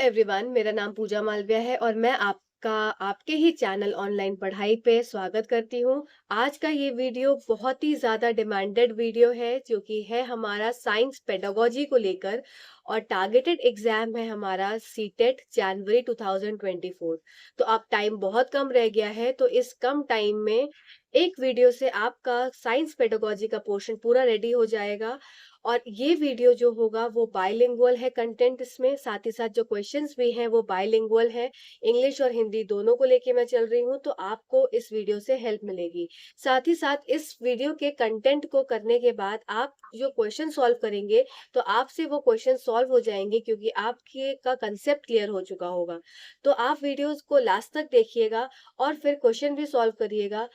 Everyone, मेरा नाम पूजा मालविया है और मैं आपका आपके ही चैनल ऑनलाइन पढ़ाई पे स्वागत करती हूँ। आज का ये वीडियो बहुत ही ज़्यादा डिमांडेड वीडियो है, जो कि है हमारा साइंस पेडागोजी को लेकर और टारगेटेड एग्जाम है हमारा सीटेट जनवरी 2024। तो अब टाइम बहुत कम रह गया है, तो इस कम टाइम में एक वीडियो से आपका साइंस पेडागोजी का पोर्शन पूरा रेडी हो जाएगा। और ये वीडियो जो होगा वो बाइलिंगुअल है कंटेंट, इसमें साथ ही साथ जो क्वेश्चंस भी हैं वो बाइलिंगुअल है। इंग्लिश और हिंदी दोनों को लेके मैं चल रही हूँ, तो आपको इस वीडियो से हेल्प मिलेगी। साथ ही साथ इस वीडियो के कंटेंट को करने के बाद आप जो क्वेश्चन सॉल्व करेंगे, तो आपसे वो क्वेश्चन सॉल्व हो जाएंगे, क्योंकि आपके का कंसेप्ट क्लियर हो चुका होगा। तो आप वीडियोस को लास्ट तक देखिएगा और फिर क्वेश्चन भी सॉल्व करिएगा,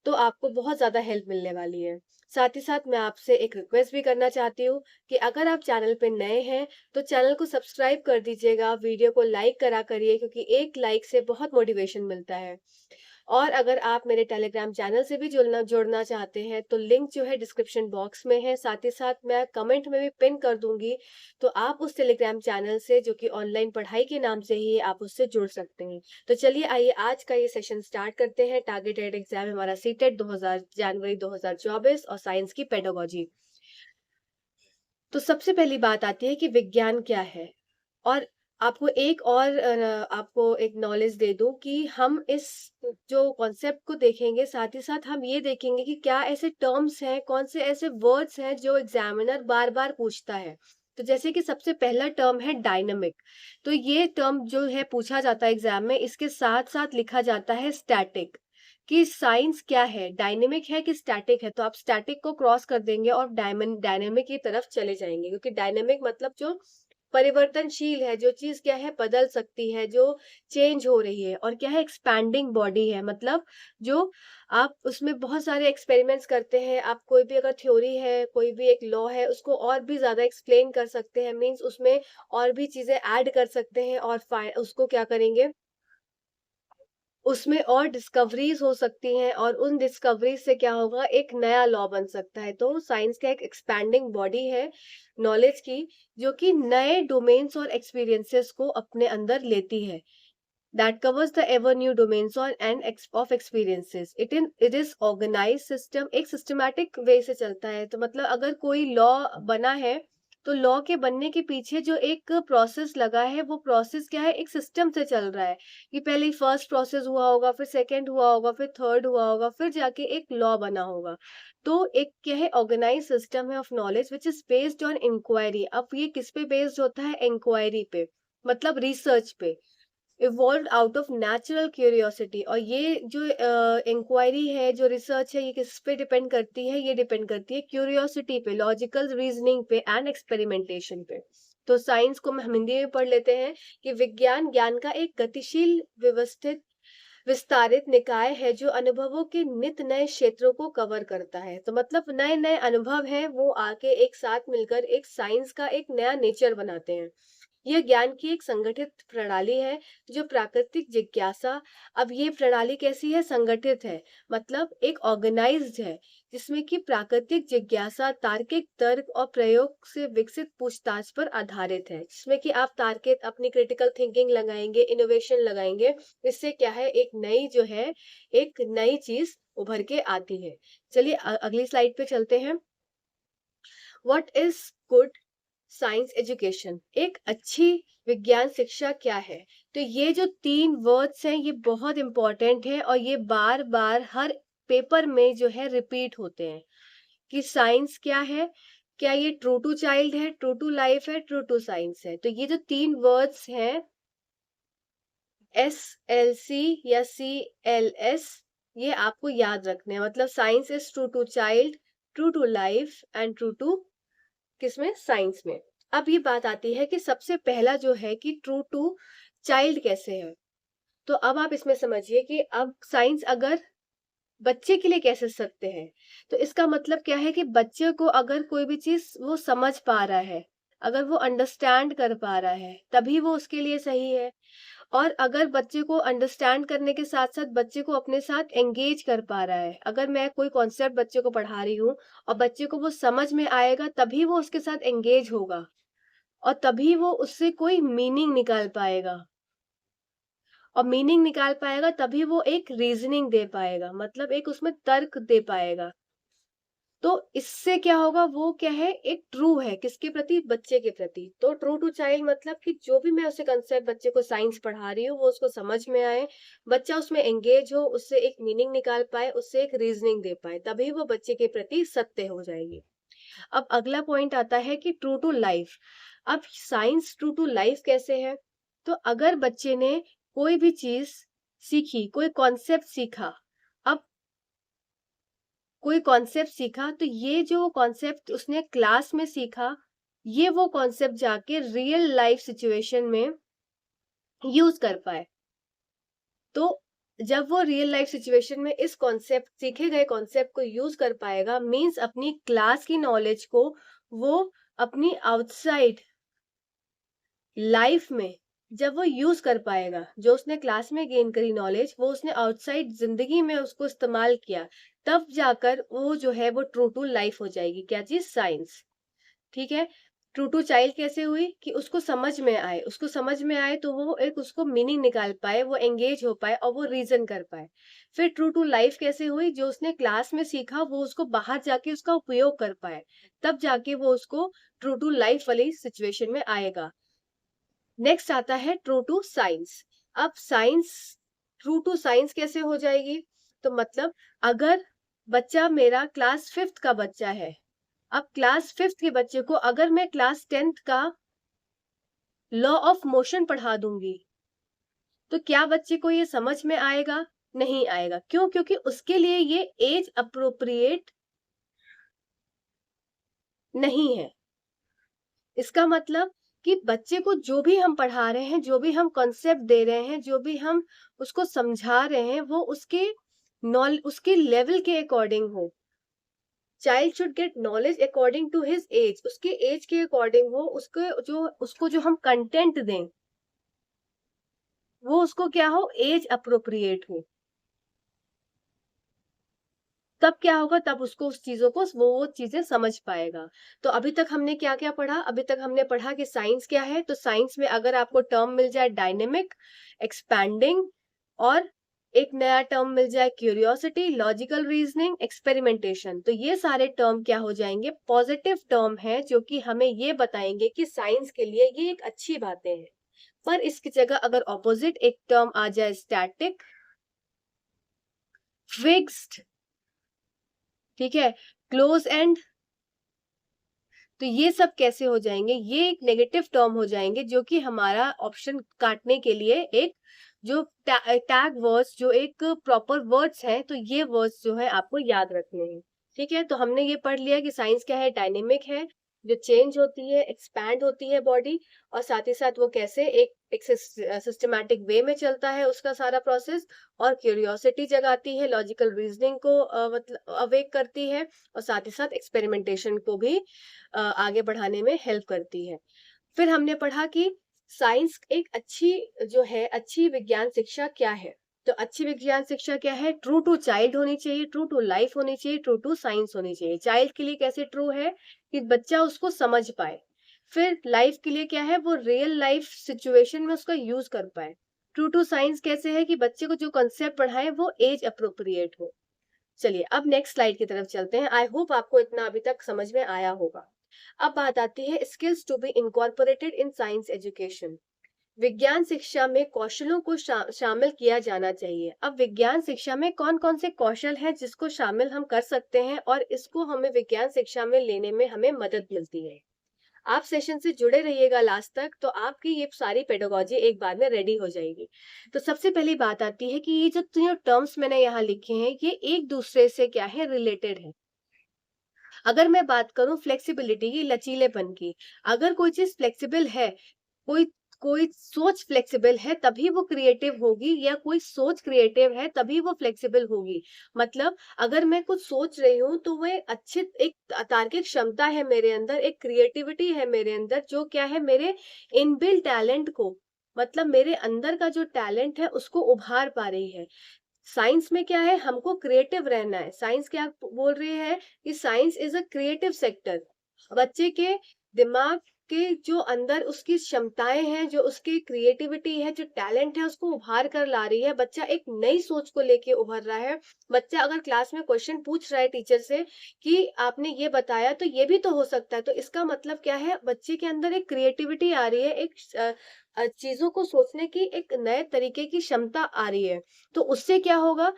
तो आपको बहुत ज़्यादा हेल्प मिलने वाली है। साथ ही साथ मैं आपसे एक रिक्वेस्ट भी करना चाहती हूँ कि अगर आप चैनल पे नए हैं, तो चैनल को सब्सक्राइब कर दीजिएगा, वीडियो को लाइक करा करिए, क्योंकि एक लाइक से बहुत मोटिवेशन मिलता है। और अगर आप मेरे टेलीग्राम चैनल से भी जुड़ना जुड़ना चाहते हैं, तो लिंक जो है डिस्क्रिप्शन बॉक्स में है, साथ ही साथ मैं कमेंट में भी पिन कर दूंगी। तो आप उस टेलीग्राम चैनल से, जो कि ऑनलाइन पढ़ाई के नाम से ही है, आप उससे जुड़ सकते हैं। तो चलिए आइए आज का ये सेशन स्टार्ट करते हैं। टारगेटेड एग्जाम हमारा सीटेट 2000 जनवरी 2024 और साइंस की पेडागोजी। तो सबसे पहली बात आती है कि विज्ञान क्या है। और आपको एक और आपको एक नॉलेज दे दूं कि हम इस जो कॉन्सेप्ट को देखेंगे, साथ ही साथ हम ये देखेंगे कि क्या ऐसे टर्म्स हैं, कौन से ऐसे वर्ड्स हैं जो एग्जामिनर बार बार पूछता है। तो जैसे कि सबसे पहला टर्म है डायनामिक। तो ये टर्म जो है पूछा जाता है एग्जाम में, इसके साथ साथ लिखा जाता है स्टैटिक। कि साइंस क्या है, डायनेमिक है कि स्टैटिक है। तो आप स्टैटिक को क्रॉस कर देंगे और डायनेमिक की तरफ चले जाएंगे, क्योंकि डायनेमिक मतलब जो परिवर्तनशील है, जो चीज क्या है बदल सकती है, जो चेंज हो रही है। और क्या है, एक्सपैंडिंग बॉडी है, मतलब जो आप उसमें बहुत सारे एक्सपेरिमेंट्स करते हैं। आप कोई भी अगर थ्योरी है, कोई भी एक लॉ है, उसको और भी ज्यादा एक्सप्लेन कर सकते हैं, मीन्स उसमें और भी चीजें ऐड कर सकते हैं और उसको क्या करेंगे, उसमें और डिस्कवरीज हो सकती हैं, और उन डिस्कवरीज से क्या होगा, एक नया लॉ बन सकता है। तो साइंस का एक एक्सपैंडिंग बॉडी है नॉलेज की, जो कि नए डोमेन्स और एक्सपीरियंसेस को अपने अंदर लेती है। That covers the ever new domains और and of experiences. It is organise system, एक सिस्टमैटिक वे से चलता है। तो मतलब अगर कोई लॉ बना है, तो लॉ के बनने के पीछे जो एक प्रोसेस लगा है, वो प्रोसेस क्या है, एक सिस्टम से चल रहा है। कि पहले फर्स्ट प्रोसेस हुआ होगा, फिर सेकंड हुआ होगा, फिर थर्ड हुआ होगा, फिर जाके एक लॉ बना होगा। तो एक क्या है, ऑर्गेनाइज सिस्टम है of knowledge which is based on inquiry. अब ये किस पे बेस्ड होता है, इंक्वायरी पे, मतलब रिसर्च पे। Evolve out of natural curiosity. और ये जो इंक्वायरी है, जो रिसर्च है, ये किस पे डिपेंड करती है, ये डिपेंड करती है क्यूरियोसिटी पे, लॉजिकल रीजनिंग पे एंड एक्सपेरिमेंटेशन पे। तो साइंस को हम हिंदी में पढ़ लेते हैं कि विज्ञान ज्ञान का एक गतिशील, व्यवस्थित, विस्तारित निकाय है, जो अनुभवों के नित नए क्षेत्रों को कवर करता है। तो मतलब नए नए अनुभव हैं, वो आके एक साथ मिलकर एक साइंस का एक नया नेचर बनाते हैं। यह ज्ञान की एक संगठित प्रणाली है, जो प्राकृतिक जिज्ञासा। अब ये प्रणाली कैसी है, संगठित है, मतलब एक ऑर्गेनाइज्ड है, जिसमें कि प्राकृतिक जिज्ञासा तार्किक तर्क और प्रयोग से विकसित पूछताछ पर आधारित है, जिसमें कि आप तार्किक अपनी क्रिटिकल थिंकिंग लगाएंगे, इनोवेशन लगाएंगे। इससे क्या है, एक नई जो है, एक नई चीज उभर के आती है। चलिए अगली स्लाइड पे चलते हैं। What is good science education, एक अच्छी विज्ञान शिक्षा क्या है। तो ये जो तीन वर्ड्स हैं, ये बहुत इंपॉर्टेंट है, और ये बार बार हर पेपर में जो है रिपीट होते हैं। कि साइंस क्या है, क्या ये ट्रू टू चाइल्ड है, ट्रू टू लाइफ है, ट्रू टू साइंस है। तो ये जो तीन वर्ड्स हैं, SLC या CLS, ये आपको याद रखने हैं। मतलब science is true to child, true to life and true to किसमें, साइंस में। अब ये बात आती है कि सबसे पहला जो है कि ट्रू टू चाइल्ड कैसे है। तो अब आप इसमें समझिए कि अब साइंस अगर बच्चे के लिए कैसे सकते हैं, तो इसका मतलब क्या है कि बच्चे को अगर कोई भी चीज वो समझ पा रहा है, अगर वो अंडरस्टैंड कर पा रहा है, तभी वो उसके लिए सही है। और अगर बच्चे को अंडरस्टैंड करने के साथ साथ बच्चे को अपने साथ एंगेज कर पा रहा है, अगर मैं कोई कॉन्सेप्ट बच्चे को पढ़ा रही हूँ और बच्चे को वो समझ में आएगा, तभी वो उसके साथ एंगेज होगा। और तभी वो उससे कोई मीनिंग निकाल पाएगा। और मीनिंग निकाल पाएगा तभी वो एक रीज़निंग दे पाएगा, मतलब एक उसमें तर्क दे पाएगा। तो इससे क्या होगा, वो क्या है, एक ट्रू है, किसके प्रति? बच्चे के प्रति। तो ट्रू टू चाइल्ड मतलब कि जो भी मैं उसे कंसेप्ट बच्चे को साइंस पढ़ा रही हूँ वो उसको समझ में आए, बच्चा उसमें एंगेज हो, उससे एक मीनिंग निकाल पाए, उससे एक रीजनिंग दे पाए, तभी वो बच्चे के प्रति सत्य हो जाएगी। अब अगला पॉइंट आता है कि ट्रू टू लाइफ। अब साइंस ट्रू टू लाइफ कैसे है? तो अगर बच्चे ने कोई भी चीज सीखी, कोई कॉन्सेप्ट सीखा, अब कोई कॉन्सेप्ट सीखा तो ये जो कॉन्सेप्ट उसने क्लास में सीखा, ये वो कॉन्सेप्ट जाके रियल लाइफ सिचुएशन में यूज कर पाए। तो जब वो रियल लाइफ सिचुएशन में इस कॉन्सेप्ट, सीखे गए कॉन्सेप्ट को यूज कर पाएगा, मींस अपनी क्लास की नॉलेज को वो अपनी आउटसाइड लाइफ में जब वो यूज कर पाएगा, जो उसने क्लास में गेन करी नॉलेज वो उसने आउटसाइड जिंदगी में उसको इस्तेमाल किया, तब जाकर वो जो है वो ट्रू टू लाइफ हो जाएगी। क्या चीज? साइंस। ठीक है। ट्रू टू चाइल्ड कैसे हुई कि उसको समझ में आए, उसको समझ में आए तो वो एक उसको मीनिंग निकाल पाए, वो एंगेज हो पाए और वो रीजन कर पाए। फिर ट्रू टू लाइफ कैसे हुई? जो उसने क्लास में सीखा वो उसको बाहर जाके उसका उपयोग कर पाए, तब जाके वो उसको ट्रू टू लाइफ वाली सिचुएशन में आएगा। नेक्स्ट आता है ट्रू टू साइंस। अब साइंस, ट्रू टू साइंस कैसे हो जाएगी? तो मतलब अगर बच्चा मेरा क्लास 5th का बच्चा है, अब क्लास 5th के बच्चे को अगर मैं क्लास 10th का लॉ ऑफ मोशन पढ़ा दूंगी, तो क्या बच्चे को ये समझ में आएगा? नहीं आएगा। क्यों? क्योंकि उसके लिए ये एज अप्रोप्रिएट नहीं है। इसका मतलब कि बच्चे को जो भी हम पढ़ा रहे हैं, जो भी हम कॉन्सेप्ट दे रहे हैं, जो भी हम उसको समझा रहे हैं, वो उसके लेवल के अकॉर्डिंग हो। Child should get knowledge according to his age, उसके एज के अकॉर्डिंग हो, उसको जो हम कंटेंट दें वो उसको क्या हो, एज अप्रोप्रिएट हो। तब क्या होगा, तब उसको उस चीजों को वो चीजें समझ पाएगा। तो अभी तक हमने क्या क्या पढ़ा? अभी तक हमने पढ़ा कि साइंस क्या है। तो साइंस में अगर आपको टर्म मिल जाए डायनेमिक, एक्सपैंडिंग, और एक नया टर्म मिल जाए क्यूरियोसिटी, लॉजिकल रीजनिंग, एक्सपेरिमेंटेशन, तो ये सारे टर्म क्या हो जाएंगे? पॉजिटिव टर्म है, जो कि हमें ये बताएंगे कि साइंस के लिए ये एक अच्छी बातें हैं। पर इसकी जगह अगर ऑपोजिट एक टर्म आ जाए, स्टैटिक, फिक्स्ड, ठीक है, क्लोज एंड, तो ये सब कैसे हो जाएंगे? ये एक नेगेटिव टर्म हो जाएंगे, जो कि हमारा ऑप्शन काटने के लिए एक जो टैग वर्ड्स, जो एक प्रॉपर वर्ड्स हैं, तो ये वर्ड्स जो है आपको याद रखने हैं। ठीक है। तो हमने ये पढ़ लिया कि साइंस क्या है, डायनेमिक है, जो चेंज होती है, एक्सपैंड होती है बॉडी, और साथ ही साथ वो कैसे एक सिस्टमैटिक वे में चलता है उसका सारा प्रोसेस, और क्यूरियोसिटी जगाती है, लॉजिकल रीजनिंग को मतलब अवेक करती है, और साथ ही साथ एक्सपेरिमेंटेशन को भी आगे बढ़ाने में हेल्प करती है। फिर हमने पढ़ा कि साइंस एक अच्छी जो है, अच्छी विज्ञान शिक्षा क्या है? तो अच्छी विज्ञान शिक्षा क्या है? ट्रू टू चाइल्ड होनी चाहिए, ट्रू टू लाइफ होनी चाहिए, ट्रू टू साइंस होनी चाहिए। चाइल्ड के लिए कैसे ट्रू है? कि बच्चा उसको समझ पाए। फिर लाइफ के लिए क्या है? वो रियल लाइफ सिचुएशन में उसका यूज कर पाए। ट्रू टू साइंस कैसे है? कि बच्चे को जो कंसेप्ट पढ़ाए वो एज अप्रोप्रिएट हो। चलिए अब नेक्स्ट स्लाइड की तरफ चलते हैं। आई होप आपको इतना अभी तक समझ में आया होगा। अब बात आती है skills to be incorporated in science education. विज्ञान शिक्षा में कौशलों को शामिल किया जाना चाहिए। अब विज्ञान शिक्षा में कौन कौन से कौशल हैं जिसको शामिल हम कर सकते हैं, और इसको हमें विज्ञान शिक्षा में लेने में हमें मदद मिलती है। आप सेशन से जुड़े रहिएगा लास्ट तक, तो आपकी ये सारी पेडागोजी एक बार में रेडी हो जाएगी। तो सबसे पहली बात आती है कि ये जो तीनों टर्म्स मैंने यहाँ लिखे हैं, ये एक दूसरे से क्या है, रिलेटेड है। अगर मैं बात करूं फ्लेक्सिबिलिटी की, लचीलेपन की, अगर कोई चीज फ्लेक्सिबल है, कोई कोई सोच फ्लेक्सिबल है तभी वो क्रिएटिव होगी, या कोई सोच क्रिएटिव है तभी वो फ्लेक्सिबल होगी। मतलब अगर मैं कुछ सोच रही हूँ तो वो अच्छी एक तार्किक क्षमता है मेरे अंदर, एक क्रिएटिविटी है मेरे अंदर, जो क्या है, मेरे इनबिल्ट टैलेंट को, मतलब मेरे अंदर का जो टैलेंट है उसको उभार पा रही है। साइंस में क्या है, हमको क्रिएटिव रहना है। साइंस क्या बोल रही है कि science is a creative sector. बच्चे के दिमाग के जो अंदर उसकी क्षमताएँ हैं, जो उसकी क्रिएटिविटी है, जो टैलेंट है, उसको उभार कर ला रही है। बच्चा एक नई सोच को लेके उभर रहा है। बच्चा अगर क्लास में क्वेश्चन पूछ रहा है टीचर से कि आपने ये बताया तो ये भी तो हो सकता है, तो इसका मतलब क्या है? बच्चे के अंदर एक क्रिएटिविटी आ रही है, चीज़ों को सोचने की एक नए तरीके की क्षमता आ रही है। तो उससे क्या होगा?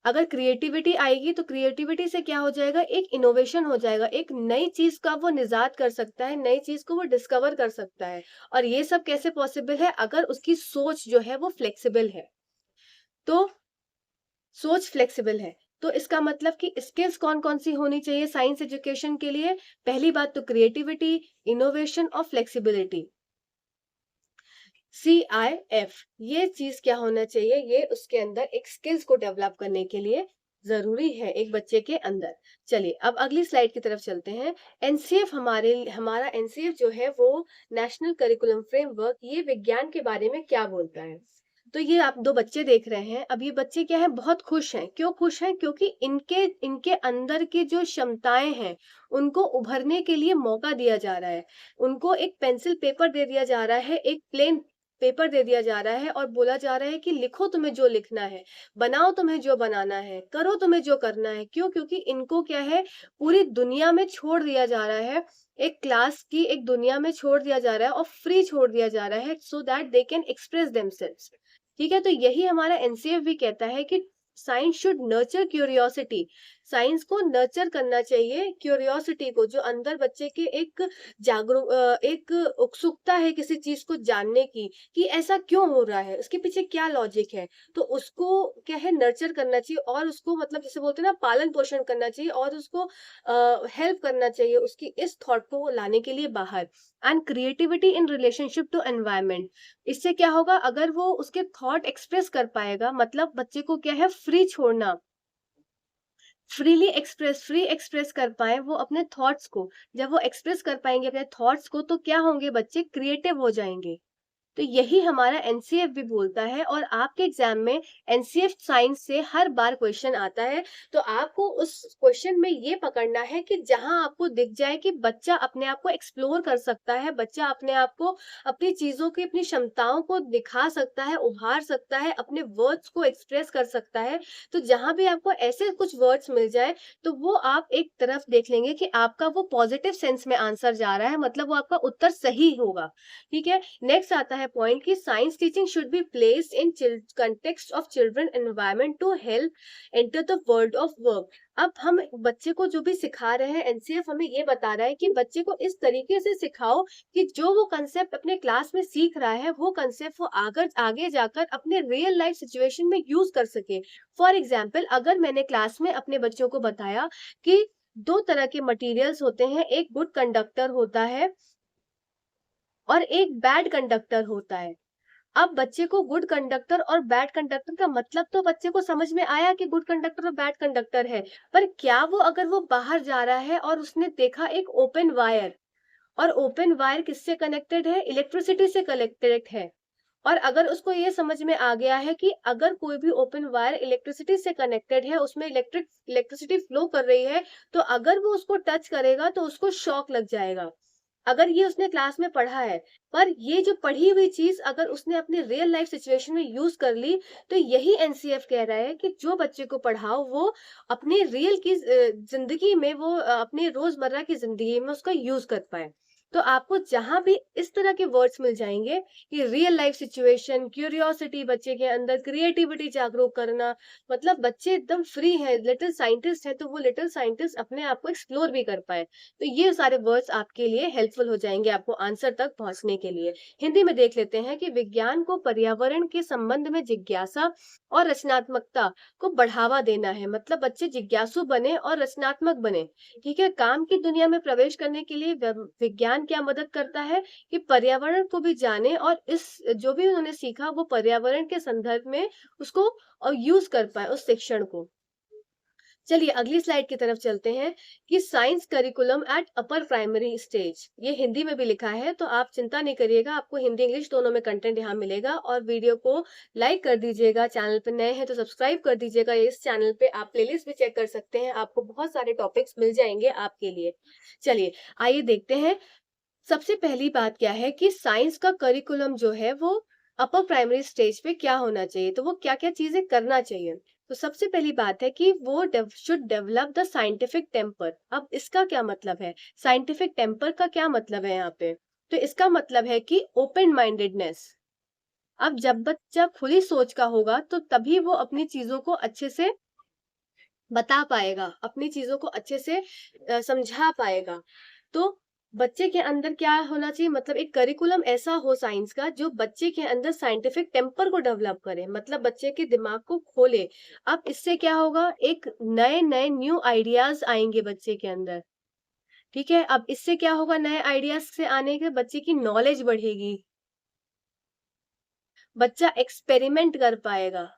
अगर क्रिएटिविटी आएगी तो क्रिएटिविटी से क्या हो जाएगा, एक इनोवेशन हो जाएगा, एक नई चीज का वो निजात कर सकता है, नई चीज को वो डिस्कवर कर सकता है। और ये सब कैसे पॉसिबल है? अगर उसकी सोच जो है वो फ्लेक्सिबल है। तो सोच फ्लेक्सिबल है तो इसका मतलब कि स्किल्स कौन कौन सी होनी चाहिए साइंस एजुकेशन के लिए? पहली बात तो क्रिएटिविटी, इनोवेशन और फ्लेक्सिबिलिटी, CIF। ये चीज क्या होना चाहिए? ये उसके अंदर एक स्किल्स को डेवलप करने के लिए जरूरी है एक बच्चे के अंदर। चलिए अब अगली स्लाइड की तरफ चलते हैं। एनसीएफ हमारा एनसीएफ जो है वो नेशनल करिकुलम फ्रेमवर्क, ये विज्ञान के बारे में क्या बोलता है? तो ये आप दो बच्चे देख रहे हैं। अब ये बच्चे क्या है, बहुत खुश हैं। क्यों खुश हैं? क्योंकि इनके इनके अंदर की जो क्षमताएं हैं उनको उभरने के लिए मौका दिया जा रहा है। उनको एक पेंसिल पेपर दे दिया जा रहा है, एक प्लेन पेपर दे दिया जा रहा है और बोला जा रहा है कि लिखो तुम्हें जो लिखना है, बनाओ तुम्हें जो बनाना है, करो तुम्हें जो करना है। क्यों? क्योंकि इनको क्या है, पूरी दुनिया में छोड़ दिया जा रहा है, एक क्लास की एक दुनिया में छोड़ दिया जा रहा है और फ्री छोड़ दिया जा रहा है so that they can express themselves. ठीक है, तो यही हमारा एनसीएफ भी कहता है कि science should nurture curiosity. Science को नर्चर करना चाहिए क्यूरियोसिटी को, जो अंदर बच्चे के एक एक उत्सुकता है किसी चीज को जानने की, कि ऐसा क्यों हो रहा है, उसके पीछे क्या लॉजिक है। तो उसको क्या है, नर्चर करना चाहिए और उसको मतलब जैसे बोलते हैं ना, पालन पोषण करना चाहिए और उसको हेल्प करना चाहिए उसकी इस थॉट को लाने के लिए बाहर। And creativity in relationship to environment, इससे क्या होगा, अगर वो उसके थॉट एक्सप्रेस कर पाएगा, मतलब बच्चे को क्या है, फ्री छोड़ना, फ्री एक्सप्रेस कर पाए वो अपने थॉट्स को। जब वो एक्सप्रेस कर पाएंगे अपने थॉट्स को तो क्या होंगे, बच्चे क्रिएटिव हो जाएंगे। तो यही हमारा एनसीएफ भी बोलता है और आपके एग्जाम में एनसीएफ साइंस से हर बार क्वेश्चन आता है। तो आपको उस क्वेश्चन में ये पकड़ना है कि जहां आपको दिख जाए कि बच्चा अपने आप को एक्सप्लोर कर सकता है, बच्चा अपने आप को, अपनी चीजों की, अपनी क्षमताओं को दिखा सकता है, उभार सकता है, अपने वर्ड्स को एक्सप्रेस कर सकता है। तो जहां भी आपको ऐसे कुछ वर्ड्स मिल जाए तो वो आप एक तरफ देख लेंगे कि आपका वो पॉजिटिव सेंस में आंसर जा रहा है, मतलब वो आपका उत्तर सही होगा। ठीक है, नेक्स्ट आता है पॉइंट कि science teaching should be placed in context of children environment to help enter the world of work. अब हम बच्चे को जो भी सिखा रहे हैं, एनसीएफ हमें ये बता रहा है कि बच्चे को इस तरीके से सिखाओ कि जो वो कंसेप्ट अपने क्लास में सीख रहा है वो कंसेप्ट वो आगे आगे जाकर अपने रियल लाइफ सिचुएशन में यूज कर सके। फॉर एग्जाम्पल, अगर मैंने क्लास में अपने बच्चों को बताया कि दो तरह के मटेरियल्स होते हैं, एक गुड कंडक्टर होता है और एक बैड कंडक्टर होता है। अब बच्चे को गुड कंडक्टर और बैड कंडक्टर का मतलब तो बच्चे को समझ में आया कि गुड कंडक्टर और बैड कंडक्टर है, पर क्या वो, अगर वो बाहर जा रहा है और उसने देखा एक ओपन वायर, और ओपन वायर किससे कनेक्टेड है, इलेक्ट्रिसिटी से कनेक्टेड है, और अगर उसको ये समझ में आ गया है कि अगर कोई भी ओपन वायर इलेक्ट्रिसिटी से कनेक्टेड है, उसमें इलेक्ट्रिसिटी फ्लो कर रही है, तो अगर वो उसको टच करेगा तो उसको शॉक लग जाएगा। अगर ये उसने क्लास में पढ़ा है, पर ये जो पढ़ी हुई चीज अगर उसने अपने रियल लाइफ सिचुएशन में यूज कर ली, तो यही एनसीएफ कह रहा है कि जो बच्चे को पढ़ाओ वो अपने रियल की जिंदगी में, वो अपने रोजमर्रा की जिंदगी में उसका यूज कर पाए। तो आपको जहां भी इस तरह के वर्ड्स मिल जाएंगे कि रियल लाइफ सिचुएशन, क्यूरियोसिटी, बच्चे के अंदर क्रिएटिविटी जागरूक करना, मतलब बच्चे एकदम फ्री है, लिटिल साइंटिस्ट है, तो वो लिटिल साइंटिस्ट अपने आप को एक्सप्लोर भी कर पाए। तो ये सारे वर्ड्स आपके लिए हेल्पफुल हो जाएंगे आपको आंसर तक पहुंचने के लिए। हिंदी में देख लेते हैं कि विज्ञान को पर्यावरण के संबंध में जिज्ञासा और रचनात्मकता को बढ़ावा देना है, मतलब बच्चे जिज्ञासु बने और रचनात्मक बने। ठीक है, काम की दुनिया में प्रवेश करने के लिए विज्ञान क्या मदद करता है कि पर्यावरण को भी जाने और इस जो भी उन्होंने सीखा वो पर्यावरण के संदर्भ में उसको यूज कर पाए उस शिक्षण को। चलिए अगली स्लाइड की तरफ चलते हैं कि science curriculum at upper primary stage, ये हिंदी में भी लिखा है तो आप चिंता नहीं करिएगा, आपको हिंदी इंग्लिश दोनों में कंटेंट यहाँ मिलेगा। और वीडियो को लाइक कर दीजिएगा, चैनल पे नए हैं तो सब्सक्राइब कर दीजिएगा। इस चैनल पे आप प्लेलिस्ट भी चेक कर सकते हैं, आपको बहुत सारे टॉपिक्स मिल जाएंगे आपके लिए। चलिए आइए देखते हैं सबसे पहली बात क्या है कि साइंस का करिकुलम जो है वो अपर प्राइमरी स्टेज पे क्या होना चाहिए, तो वो क्या-क्या चीज़ें करना चाहिए। तो सबसे पहली बात है कि वो should develop the scientific temper. अब इसका क्या मतलब है? साइंटिफिक टेम्पर का क्या मतलब है यहाँ पे? तो इसका मतलब है कि ओपन माइंडेडनेस। अब जब बच्चा खुली सोच का होगा तो तभी वो अपनी चीज़ों को अच्छे से बता पाएगा, अपनी चीज़ों को अच्छे से समझा पाएगा। तो बच्चे के अंदर क्या होना चाहिए, मतलब एक करिकुलम ऐसा हो साइंस का जो बच्चे के अंदर साइंटिफिक टेम्पर को डेवलप करे, मतलब बच्चे के दिमाग को खोले। अब इससे क्या होगा, एक नए-नए न्यू आइडियाज़ आएँगे बच्चे के अंदर, ठीक है? अब इससे क्या होगा, नए आइडियाज़ से आने के बच्चे की नॉलेज बढ़ेगी, बच्चा एक्सपेरिमेंट कर पाएगा।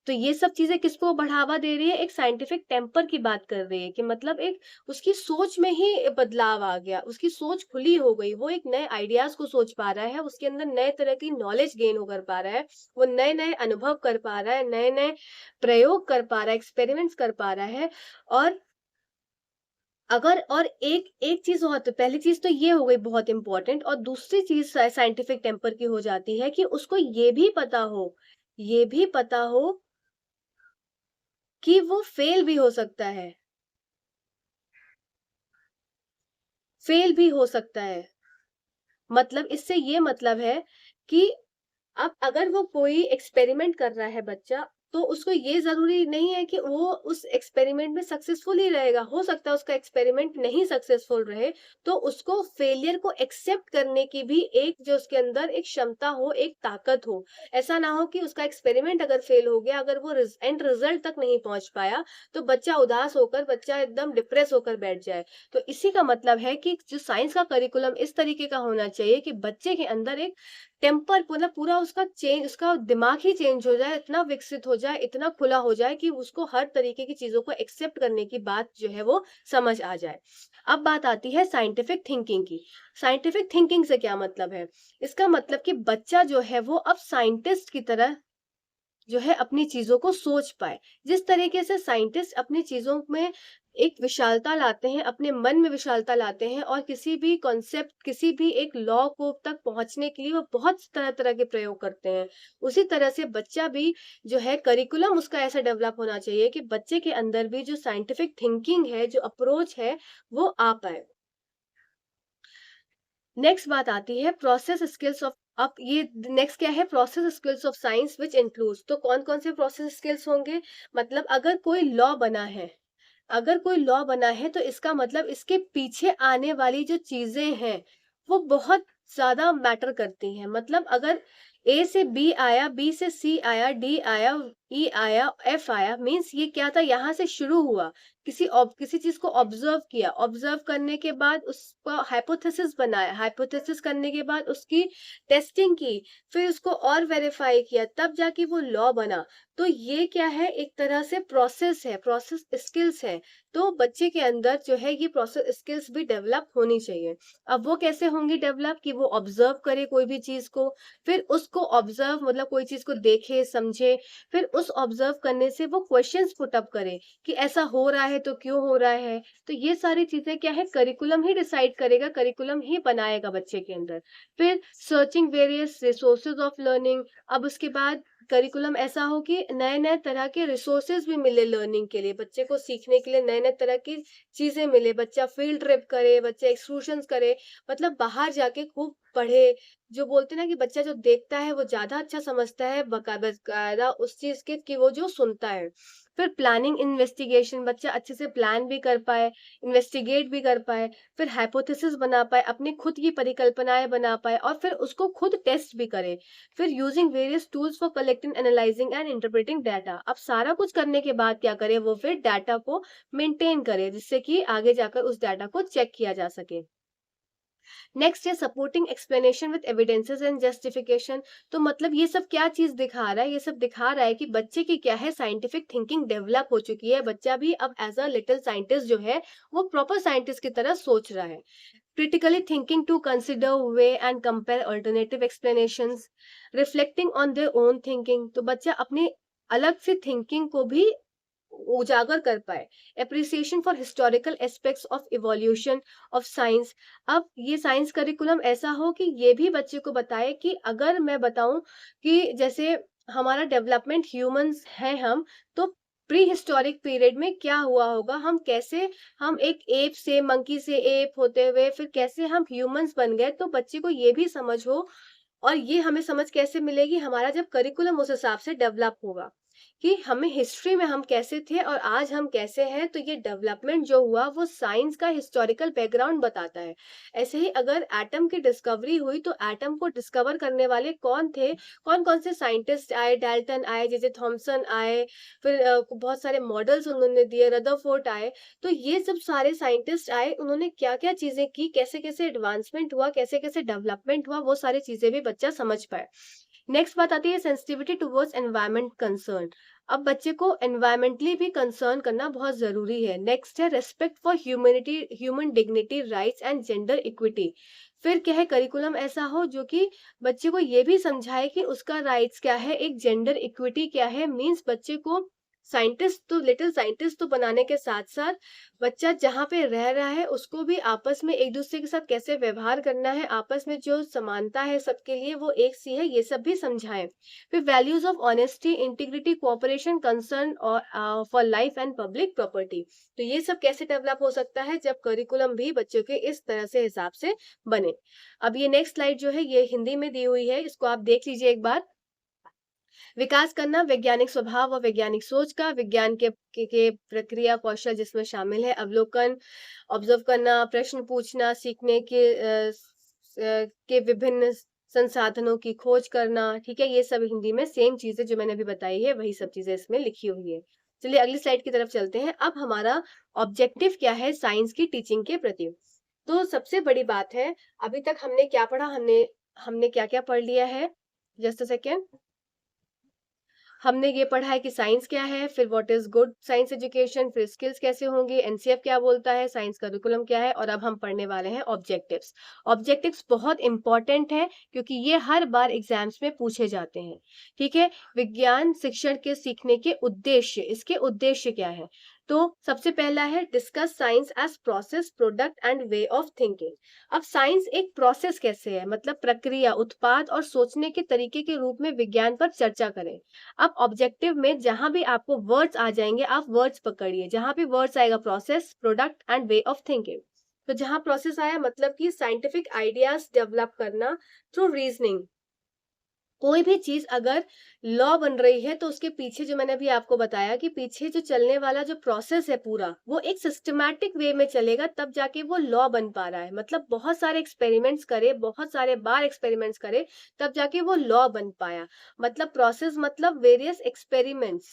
तो ये सब चीज़ें किसको बढ़ावा दे रही है? एक साइंटिफिक टेम्पर की बात कर रही है कि मतलब एक उसकी सोच में ही बदलाव आ गया, उसकी सोच खुली हो गई, वो एक नए आइडियाज़ को सोच पा रहा है, उसके अंदर नए तरह की नॉलेज गेन हो कर पा रहा है, वो नए-नए अनुभव कर पा रहा है, नए-नए प्रयोग कर पा रहा है, एक्सपेरिमेंट्स कर पा रहा है। और अगर और एक एक चीज़ और, तो पहली चीज़ तो ये हो गई बहुत इम्पोर्टेंट, और दूसरी चीज़ साइंटिफिक टेम्पर की हो जाती है कि उसको ये भी पता हो कि वो फेल भी हो सकता है, फेल भी हो सकता है। मतलब इससे ये मतलब है कि अब अगर वो कोई एक्सपेरिमेंट कर रहा है बच्चा, तो उसको ये ज़रूरी नहीं है कि वो उस एक्सपेरिमेंट में सक्सेसफुल ही रहेगा। हो सकता है उसका एक्सपेरिमेंट नहीं सक्सेसफुल रहे, तो उसको फेलियर को एक्सेप्ट करने की भी एक जो उसके अंदर एक क्षमता हो, एक ताकत हो। ऐसा ना हो कि उसका एक्सपेरिमेंट अगर फेल हो गया, अगर वो एंड रिजल्ट तक नहीं पहुँच पाया, तो बच्चा उदास होकर, बच्चा एकदम डिप्रेस होकर बैठ जाए। तो इसी का मतलब है कि जो साइंस का करिकुलम इस तरीके का होना चाहिए कि बच्चे के अंदर एक टेम्पर मतलब पूरा उसका चेंज, उसका दिमाग ही चेंज हो जाए, इतना विकसित हो जाए, इतना खुला हो जाए कि उसको हर तरीके की चीज़ों को एक्सेप्ट करने की बात जो है वो समझ आ जाए। अब बात आती है साइंटिफिक थिंकिंग की। साइंटिफिक थिंकिंग से क्या मतलब है? इसका मतलब कि बच्चा जो है वो अब साइंटिस्ट की तरह जो है अपनी चीज़ों को सोच पाए। जिस तरीके से साइंटिस्ट अपनी चीज़ों में एक विशालता लाते हैं, अपने मन में विशालता लाते हैं और किसी भी कॉन्सेप्ट, किसी भी एक लॉ को तक पहुँचने के लिए वो बहुत तरह-तरह के प्रयोग करते हैं। उसी तरह से बच्चा भी जो है करिकुलम उसका ऐसा डेवलप होना चाहिए कि बच्चे के अंदर भी जो साइंटिफिक थिंकिंग है, जो अप्रोच है, वो आ पाए। नेक्स्ट बात आती है प्रोसेस स्किल्स ऑफ, अब ये नेक्स्ट क्या है, process skills of science which includes, तो कौन-कौन से प्रोसेस स्किल्स होंगे? मतलब अगर कोई लॉ बना है तो इसका मतलब इसके पीछे आने वाली जो चीज़ें हैं, वो बहुत ज़्यादा मैटर करती हैं। मतलब अगर ए से बी आया, बी से सी आया, डी आया, ई आया, एफ आया, मीन्स ये क्या था, यहाँ से शुरू हुआ। किसी चीज़ को ऑब्ज़र्व किया, ऑब्ज़र्व करने के बाद उसका हाइपोथेसिस बनाया, हाइपोथेसिस करने के बाद उसकी टेस्टिंग की, फिर उसको और वेरीफ़ाई किया, तब जाके वो लॉ बना। तो ये क्या है, एक तरह से प्रोसेस है, प्रोसेस स्किल्स है। तो बच्चे के अंदर जो है ये प्रोसेस स्किल्स भी डेवलप होनी चाहिए। अब वो कैसे होंगी डेवलप, कि वो ऑब्जर्व करे कोई भी चीज़ को, फिर उसको ऑब्जर्व मतलब कोई चीज़ को देखे, समझे, फिर उस ऑब्जर्व करने से वो क्वेश्चंस पुट अप करे कि ऐसा हो रहा है तो क्यों हो रहा है? तो ये सारी चीज़ें क्या है, करिकुलम ही डिसाइड करेगा, करिकुलम ही बनाएगा बच्चे के अंदर। फिर searching various resources of learning, अब उसके बाद करिकुलम ऐसा हो कि नए-नए तरह के रिसोर्सेज भी मिले लर्निंग के लिए, बच्चे को सीखने के लिए नए-नए तरह की चीज़ें मिले, बच्चा फील्ड ट्रिप करे, बच्चा एक्सकर्शन्स करे, मतलब बाहर जाके खूब पढ़े। जो बोलते हैं ना कि बच्चा जो देखता है वो ज़्यादा अच्छा समझता है बकायदा उस चीज़ के कि वो जो सुनता है। फिर प्लानिंग इन्वेस्टिगेशन, बच्चा अच्छे से प्लान भी कर पाए, इन्वेस्टिगेट भी कर पाए, फिर हाइपोथेसिस बना पाए, अपनी खुद की परिकल्पनाएँ बना पाए और फिर उसको खुद टेस्ट भी करे। फिर using various tools for collecting, analysing and interpreting data. अब सारा कुछ करने के बाद क्या करे, वो फिर डाटा को मेंटेन करे जिससे कि आगे जाकर उस डाटा को चेक किया जा सके। नेक्स्ट है supporting explanation with evidences and justification. तो मतलब ये सब क्या चीज दिखा रहा है, ये सब दिखा रहा है कि बच्चे की क्या है, साइंटिफिक थिंकिंग डेवलप हो चुकी है, बच्चा भी अब एज अ लिटिल साइंटिस्ट जो है वो प्रॉपर साइंटिस्ट की तरह सोच रहा है। critically thinking to consider, weigh and compare alternative explanations, reflecting on their own thinking, तो बच्चा अपनी अलग से थिंकिंग को भी उजागर कर पाए। Appreciation for historical aspects of evolution of science. अब ये साइंस करिकुलम ऐसा हो कि ये भी बच्चे को बताए कि अगर मैं बताऊं कि जैसे हमारा डेवलपमेंट ह्यूमंस हैं हम, तो प्री हिस्टोरिक पीरियड में क्या हुआ होगा, हम कैसे, हम एक एप से, मंकी से एप होते हुए फिर कैसे हम ह्यूमंस बन गए, तो बच्चे को ये भी समझ हो। और ये हमें समझ कैसे मिलेगी, हमारा जब करिकुलम उस हिसाब से डेवलप होगा कि हमें हिस्ट्री में हम कैसे थे और आज हम कैसे हैं, तो ये डेवलपमेंट जो हुआ वो साइंस का हिस्टोरिकल बैकग्राउंड बताता है। ऐसे ही अगर एटम की डिस्कवरी हुई तो एटम को डिस्कवर करने वाले कौन थे, कौन कौन से साइंटिस्ट आए, डाल्टन आए, जे थॉमसन आए, फिर बहुत सारे मॉडल्स उन्होंने दिए, रदरफोर्ड आए। तो ये सब सारे साइंटिस्ट आए, उन्होंने क्या क्या चीजें की, कैसे कैसे एडवांसमेंट हुआ, कैसे कैसे डेवलपमेंट हुआ, वो सारी चीजें भी बच्चा समझ पाए। नेक्स्ट बात आती है सेंसिटिविटी टुवर्ड्स एनवायरमेंट कंसर्न। अब बच्चे को एनवायरमेंटली भी कंसर्न करना बहुत जरूरी है। नेक्स्ट है respect for humanity, human dignity, rights and gender equity. फिर क्या है, करिकुलम ऐसा हो जो कि बच्चे को ये भी समझाए कि उसका राइट्स क्या है, एक जेंडर इक्विटी क्या है। मींस बच्चे को साइंटिस्ट तो, लिटिल साइंटिस्ट तो बनाने के साथ साथ बच्चा जहाँ पे रह रहा है उसको भी आपस में एक दूसरे के साथ कैसे व्यवहार करना है, आपस में जो समानता है सबके लिए वो एक सी है, ये सब भी समझाएं। फिर values of honesty, integrity, cooperation, concern और for life and public property. तो ये सब कैसे डेवलप हो सकता है जब करिकुलम भी बच्चों के इस तरह से हिसाब से बने। अब ये नेक्स्ट स्लाइड जो है ये हिंदी में दी हुई है, इसको आप देख लीजिए एक बार। विकास करना वैज्ञानिक स्वभाव और वैज्ञानिक सोच का, विज्ञान के प्रक्रिया कौशल जिसमें शामिल है अवलोकन, ऑब्जर्व करना, प्रश्न पूछना, सीखने के विभिन्न संसाधनों की खोज करना। ठीक है, ये सब हिंदी में सेम चीजें जो मैंने अभी बताई है वही सब चीजें इसमें लिखी हुई है। चलिए अगली स्लाइड की तरफ चलते हैं। अब हमारा ऑब्जेक्टिव क्या है साइंस की टीचिंग के प्रति। तो सबसे बड़ी बात है, अभी तक हमने क्या पढ़ा, हमने हमने क्या क्या पढ़ लिया है, जस्ट अ सेकेंड। हमने ये पढ़ा है कि साइंस क्या है, फिर what is good science education, फिर स्किल्स कैसे होंगे, एनसीएफ क्या बोलता है, साइंस करिकुलम क्या है, और अब हम पढ़ने वाले हैं ऑब्जेक्टिव्स। ऑब्जेक्टिव्स बहुत इंपॉर्टेंट है क्योंकि ये हर बार एग्जाम्स में पूछे जाते हैं। ठीक है, विज्ञान शिक्षण के सीखने के उद्देश्य, इसके उद्देश्य क्या है। तो सबसे पहला है discuss science as process, product and way of thinking. अब साइंस एक प्रोसेस कैसे है, मतलब प्रक्रिया, उत्पाद और सोचने के तरीके के रूप में विज्ञान पर चर्चा करें। अब ऑब्जेक्टिव में जहां भी आपको वर्ड्स आ जाएंगे आप वर्ड्स पकड़िए, जहां भी वर्ड्स आएगा process, product and way of thinking. तो जहां प्रोसेस आया मतलब कि साइंटिफिक आइडियाज डेवलप करना थ्रू रीजनिंग। कोई भी चीज अगर लॉ बन रही है तो उसके पीछे जो मैंने अभी आपको बताया कि पीछे जो चलने वाला जो प्रोसेस है पूरा वो एक सिस्टमैटिक वे में चलेगा, तब जाके वो लॉ बन पा रहा है। मतलब बहुत सारे एक्सपेरिमेंट्स करे, बहुत सारे बार एक्सपेरिमेंट्स करे, तब जाके वो लॉ बन पाया। मतलब प्रोसेस मतलब वेरियस एक्सपेरिमेंट्स,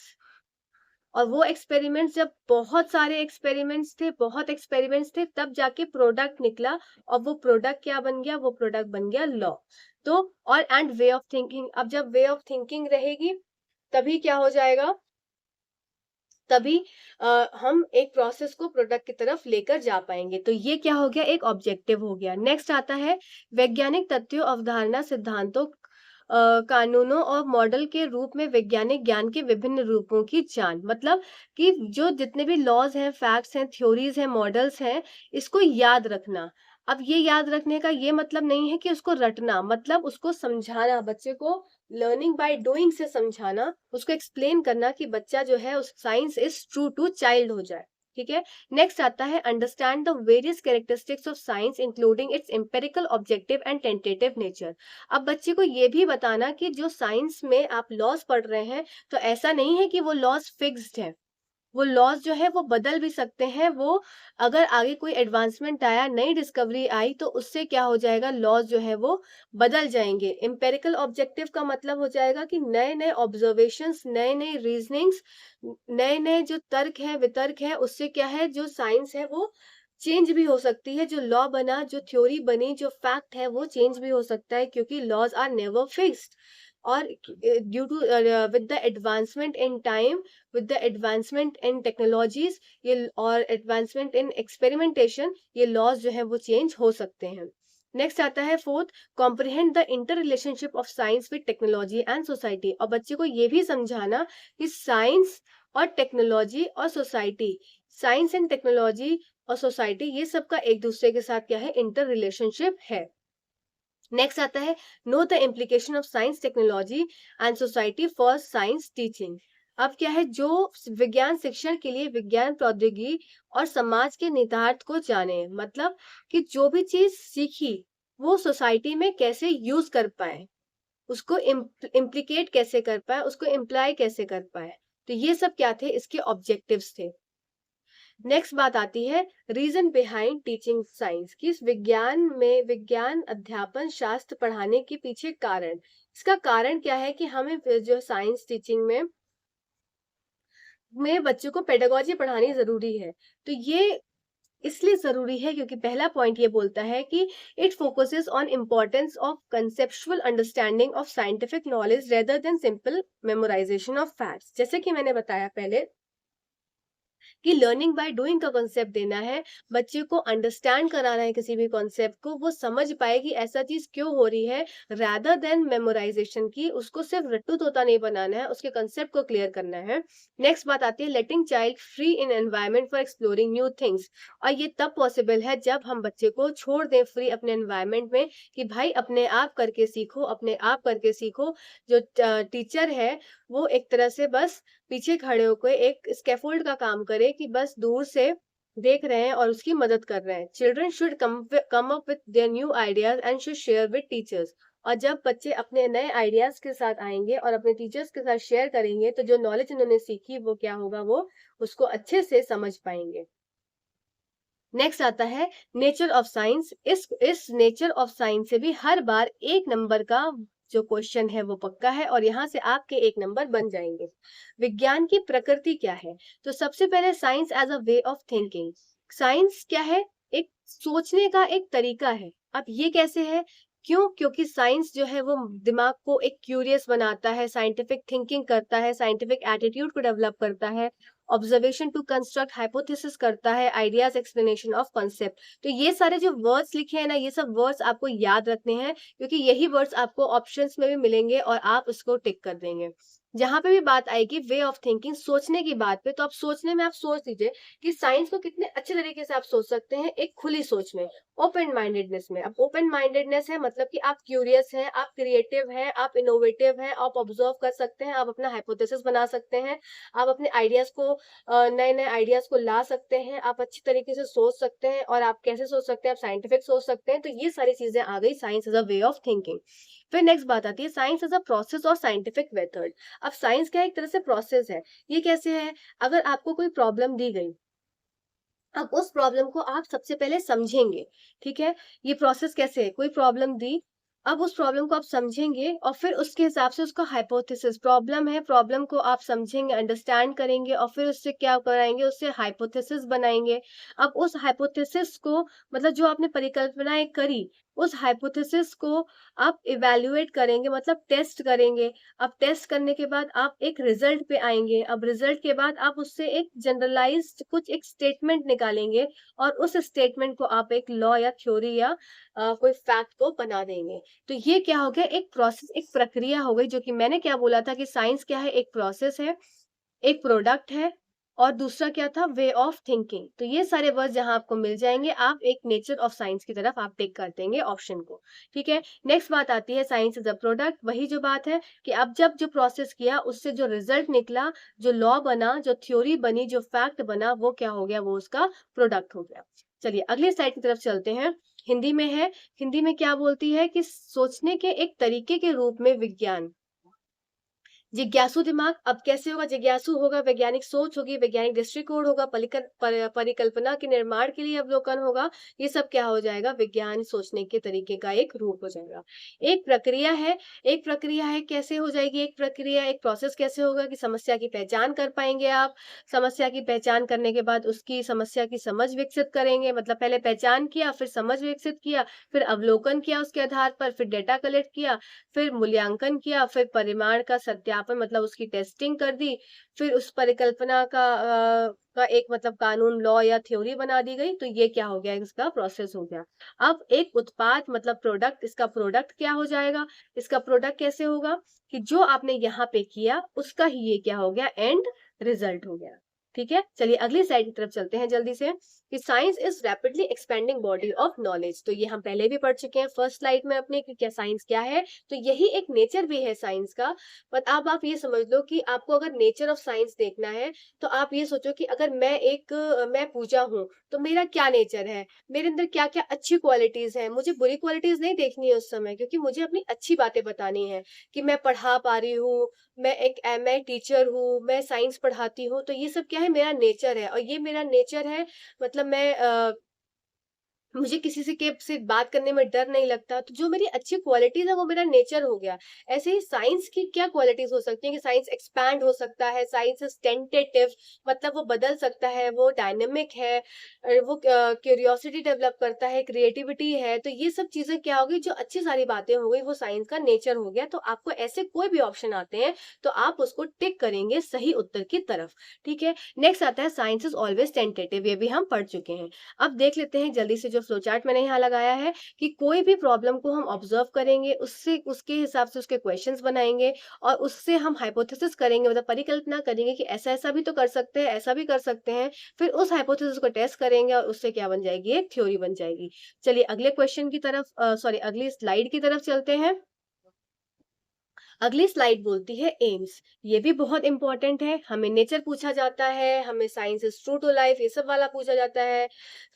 और वो एक्सपेरिमेंट्स जब बहुत सारे एक्सपेरिमेंट्स थे, बहुत एक्सपेरिमेंट्स थे, तब जाके प्रोडक्ट निकला। और वो प्रोडक्ट क्या बन गया, वो प्रोडक्ट बन गया लॉ। तो और एंड वे ऑफ थिंकिंग, अब जब वे ऑफ थिंकिंग रहेगी तभी क्या हो जाएगा, तभी हम एक प्रोसेस को प्रोडक्ट की तरफ लेकर जा पाएंगे। तो ये क्या हो गया, एक ऑब्जेक्टिव हो गया। नेक्स्ट आता है वैज्ञानिक तथ्यों, अवधारणा, सिद्धांतों, कानूनों और मॉडल के रूप में वैज्ञानिक ज्ञान के विभिन्न रूपों की जान। मतलब कि जो जितने भी लॉज हैं, फैक्ट्स हैं, थ्योरीज हैं, मॉडल्स हैं, इसको याद रखना। अब ये याद रखने का ये मतलब नहीं है कि उसको रटना, मतलब उसको समझाना, बच्चे को लर्निंग बाय डूइंग से समझाना, उसको एक्सप्लेन करना कि बच्चा जो है उस science is true to child हो जाए। ठीक है, नेक्स्ट आता है understand the various characteristics of science including its empirical, objective and tentative nature. अब बच्चे को ये भी बताना कि जो साइंस में आप लॉज पढ़ रहे हैं तो ऐसा नहीं है कि वो लॉज फिक्स्ड है, वो लॉज जो है वो बदल भी सकते हैं। वो अगर आगे कोई एडवांसमेंट आया, नई डिस्कवरी आई, तो उससे क्या हो जाएगा, लॉज जो है वो बदल जाएंगे। एम्पेरिकल ऑब्जेक्टिव का मतलब हो जाएगा कि नए नए ऑब्जर्वेशंस, नए नए रीजनिंग्स, नए नए जो तर्क है, वितर्क है, उससे क्या है, जो साइंस है वो चेंज भी हो सकती है। जो लॉ बना, जो थ्योरी बनी, जो फैक्ट है वो चेंज भी हो सकता है, क्योंकि लॉज आर नेवर फिक्स्ड। और due to with the advancement in time, with the advancement in technologies, ये और advancement in experimentation, ये laws जो है वो change हो सकते हैं। नेक्स्ट आता है fourth, comprehend the inter relationship of science with technology and society. और बच्चे को ये भी समझाना कि साइंस और टेक्नोलॉजी और सोसाइटी, साइंस एंड टेक्नोलॉजी और सोसाइटी, ये सब का एक दूसरे के साथ क्या है, इंटर रिलेशनशिप है। नेक्स्ट आता है, know the implication of science technology and society for science teaching. अब क्या है, जो विज्ञान शिक्षण के लिए विज्ञान प्रौद्योगिकी और समाज के निहितार्थ को जाने, मतलब कि जो भी चीज सीखी वो सोसाइटी में कैसे यूज कर पाए, उसको इम्प्लीकेट कैसे कर पाए, उसको इम्प्लाई कैसे कर पाए। तो ये सब क्या थे, इसके ऑब्जेक्टिव्स थे। नेक्स्ट बात आती है रीजन बिहाइंड टीचिंग साइंस, कि इस विज्ञान अध्यापन शास्त्र पढ़ाने के पीछे कारण, इसका कारण क्या है कि हमें जो साइंस टीचिंग में बच्चों को पेडागोजी पढ़ानी जरूरी है। तो ये इसलिए जरूरी है क्योंकि पहला पॉइंट ये बोलता है कि it focuses on importance of conceptual understanding of scientific knowledge rather than simple memorisation of facts. जैसे कि मैंने बताया पहले कि लर्निंग बाय डूइंग का कॉन्सेप्ट देना है, बच्चे को अंडरस्टैंड कराना है किसी भी कॉन्सेप्ट को, वो समझ पाए कि ऐसा चीज क्यों हो रही है, रादर देन मेमोराइजेशन की, उसको सिर्फ रट्टू तोता नहीं बनाना है, उसके कॉन्सेप्ट को क्लियर करना है। नेक्स्ट बात आती है letting child free in environment for exploring new things, और ये तब पॉसिबल है जब हम बच्चे को छोड़ दें फ्री अपने एनवायरमेंट में, कि भाई अपने आप करके सीखो, अपने आप करके सीखो। जो टीचर है वो एक तरह से बस पीछे खड़े होकर एक स्कैफोल्ड का काम करे, कि बस दूर से देख रहे हैं और उसकी मदद कर रहे हैं। Children should come up with their new ideas and should share with teachers, और जब बच्चे अपने नए आइडियाज के साथ आएंगे और अपने टीचर्स के साथ शेयर करेंगे, तो जो नॉलेज उन्होंने सीखी वो क्या होगा, वो उसको अच्छे से समझ पाएंगे। नेक्स्ट आता है नेचर ऑफ साइंस। इस नेचर ऑफ साइंस से भी हर बार एक नंबर का जो क्वेश्चन है वो पक्का है, और यहाँ से आपके एक नंबर बन जाएंगे। विज्ञान की प्रकृति क्या है, तो सबसे पहले science as a way of thinking. Science क्या है, एक सोचने का एक तरीका है। अब ये कैसे है, क्यों, क्योंकि साइंस जो है वो दिमाग को एक क्यूरियस बनाता है, साइंटिफिक थिंकिंग करता है, साइंटिफिक एटीट्यूड को डेवलप करता है, ऑब्जर्वेशन टू कंस्ट्रक्ट हाइपोथेसिस करता है, आइडियाज एक्सप्लेनेशन ऑफ कॉन्सेप्ट। तो ये सारे जो वर्ड्स लिखे हैं ना, ये सब वर्ड्स आपको याद रखने हैं, क्योंकि यही वर्ड्स आपको ऑप्शंस में भी मिलेंगे और आप उसको टिक कर देंगे। जहां पे भी बात आएगी वे ऑफ थिंकिंग, सोचने की बात पे, तो आप सोचने में आप सोच लीजिए कि साइंस को कितने अच्छे तरीके से आप सोच सकते हैं, एक खुली सोच में, ओपन माइंडेडनेस में। अब ओपन माइंडेडनेस है मतलब कि आप क्यूरियस हैं, आप क्रिएटिव हैं, आप इनोवेटिव हैं, आप ऑब्जर्व कर सकते हैं, आप अपना हाइपोथेसिस बना सकते हैं, आप अपने आइडियाज को नए नए आइडियाज को ला सकते हैं, आप अच्छी तरीके से सोच सकते हैं। और आप कैसे सोच सकते हैं, आप साइंटिफिक सोच सकते हैं। तो ये सारी चीजें आ गई science as a way of thinking. फिर नेक्स्ट बात आती है साइंस एज अ प्रोसेस और साइंटिफिक मेथड। अब साइंस क्या एक तरह से प्रोसेस है। ये कैसे है, अगर आपको कोई प्रॉब्लम दी गई, अब उस प्रॉब्लम को आप सबसे पहले समझेंगे, ठीक है। ये प्रोसेस कैसे है, कोई प्रॉब्लम दी, अब उस प्रॉब्लम को आप समझेंगे और फिर उसके हिसाब से उसका हाइपोथेसिस, प्रॉब्लम है, प्रॉब्लम को आप समझेंगे, अंडरस्टैंड करेंगे और फिर उससे क्या कराएंगे, उससे हाइपोथेसिस बनाएंगे। अब उस हाइपोथेसिस को, मतलब जो आपने परिकल्पनाएं करी, उस हाइपोथेसिस को आप इवैल्यूएट करेंगे, मतलब टेस्ट करेंगे। अब टेस्ट करने के बाद आप एक रिजल्ट पे आएंगे। अब रिजल्ट के बाद आप उससे एक जनरलाइज्ड कुछ एक स्टेटमेंट निकालेंगे, और उस स्टेटमेंट को आप एक लॉ या थ्योरी या कोई फैक्ट को बना देंगे। तो ये क्या हो गया, एक प्रोसेस, एक प्रक्रिया हो गई। जो कि मैंने क्या बोला था कि साइंस क्या है, एक प्रोसेस है, एक प्रोडक्ट है, और दूसरा क्या था, वे ऑफ थिंकिंग। तो ये सारे वर्ड जहां आपको मिल जाएंगे, आप एक नेचर ऑफ साइंस की तरफ आप टिक कर देंगे ऑप्शन को, ठीक है। नेक्स्ट बात आती है साइंस इज अ प्रोडक्ट। वही जो बात है कि अब जब जो प्रोसेस किया उससे जो रिजल्ट निकला, जो लॉ बना, जो थ्योरी बनी, जो फैक्ट बना, वो क्या हो गया, वो उसका प्रोडक्ट हो गया। चलिए अगले स्लाइड की तरफ चलते हैं। हिंदी में है, हिंदी में क्या बोलती है कि सोचने के एक तरीके के रूप में विज्ञान, जिज्ञासु दिमाग। अब कैसे होगा, जिज्ञासु होगा, वैज्ञानिक सोच होगी, वैज्ञानिक दृष्टिकोण होगा, परिकल्पना के निर्माण के लिए अवलोकन होगा। ये सब क्या हो जाएगा, विज्ञान सोचने के तरीके का एक रूप हो जाएगा। एक प्रक्रिया है, एक प्रक्रिया है, कैसे हो जाएगी एक प्रक्रिया, एक प्रोसेस कैसे होगा कि समस्या की पहचान कर पाएंगे आप। समस्या की पहचान करने के बाद उसकी समस्या की समझ विकसित करेंगे, मतलब पहले पहचान किया, फिर समझ विकसित किया, फिर अवलोकन किया उसके आधार पर, फिर डेटा कलेक्ट किया, फिर मूल्यांकन किया, फिर परिमाण का सत्यापन, मतलब उसकी टेस्टिंग कर दी, फिर उस परिकल्पना का एक मतलब कानून, लॉ या थ्योरी बना दी गई। तो ये क्या हो गया, इसका प्रोसेस हो गया। अब एक उत्पाद मतलब प्रोडक्ट, इसका प्रोडक्ट क्या हो जाएगा, इसका प्रोडक्ट कैसे होगा कि जो आपने यहाँ पे किया उसका ही ये क्या हो गया, एंड रिजल्ट हो गया। ठीक है, चलिए अगली स्लाइड की तरफ चलते हैं जल्दी से, कि science is rapidly expanding body of knowledge. तो ये हम पहले भी पढ़ चुके हैं फर्स्ट स्लाइड में अपने, कि क्या साइंस क्या है। तो यही एक नेचर भी है साइंस का। पर अब आप ये समझ लो कि आपको अगर नेचर ऑफ साइंस देखना है, तो आप ये सोचो कि अगर मैं पूजा हूँ, तो मेरा क्या नेचर है, मेरे अंदर क्या क्या अच्छी क्वालिटीज है। मुझे बुरी क्वालिटीज नहीं देखनी है उस समय, क्योंकि मुझे अपनी अच्छी बातें बतानी है, कि मैं पढ़ा पा रही हूँ, मैं टीचर हूँ, मैं साइंस पढ़ाती हूँ, तो ये सब क्या है, मेरा नेचर है। और ये मेरा नेचर है, मतलब मुझे किसी से बात करने में डर नहीं लगता। तो जो मेरी अच्छी क्वालिटीज़ है वो मेरा नेचर हो गया। ऐसे ही साइंस की क्या क्वालिटीज़ हो सकती हैं, कि साइंस एक्सपैंड हो सकता है, साइंस इज़ टेंटेटिव, मतलब वो बदल सकता है, वो डायनामिक है, वो क्यूरियोसिटी डेवलप करता है, क्रिएटिविटी है। तो ये सब चीज़ें क्या हो गई, जो अच्छी सारी बातें हो गई, वो साइंस का नेचर हो गया। तो आपको ऐसे कोई भी ऑप्शन आते हैं, तो आप उसको टिक करेंगे सही उत्तर की तरफ। ठीक है? नेक्स्ट आता है साइंस इज़ ऑलवेज़ टेंटेटिव, ये भी हम पढ़ चुके हैं। अब देख लेते हैं जल्दी से, जो फ्लो चार्ट मैंने यहाँ लगाया है, कि कोई भी प्रॉब्लम को हम ऑब्जर्व करेंगे, उससे उसके हिसाब से उसके क्वेश्चंस बनाएंगे, और उससे हम हाइपोथेसिस करेंगे, मतलब परिकल्पना करेंगे कि ऐसा ऐसा भी तो कर सकते हैं, ऐसा भी कर सकते हैं। फिर उस हाइपोथेसिस को टेस्ट करेंगे, और उससे क्या बन जाएगी, एक थ्योरी बन जाएगी। चलिए अगले क्वेश्चन की तरफ, सॉरी अगली स्लाइड की तरफ चलते हैं। अगली स्लाइड बोलती है एम्स। ये भी बहुत इंपॉर्टेंट है, हमें नेचर पूछा जाता है, हमें science is true to life ये सब वाला पूछा जाता है,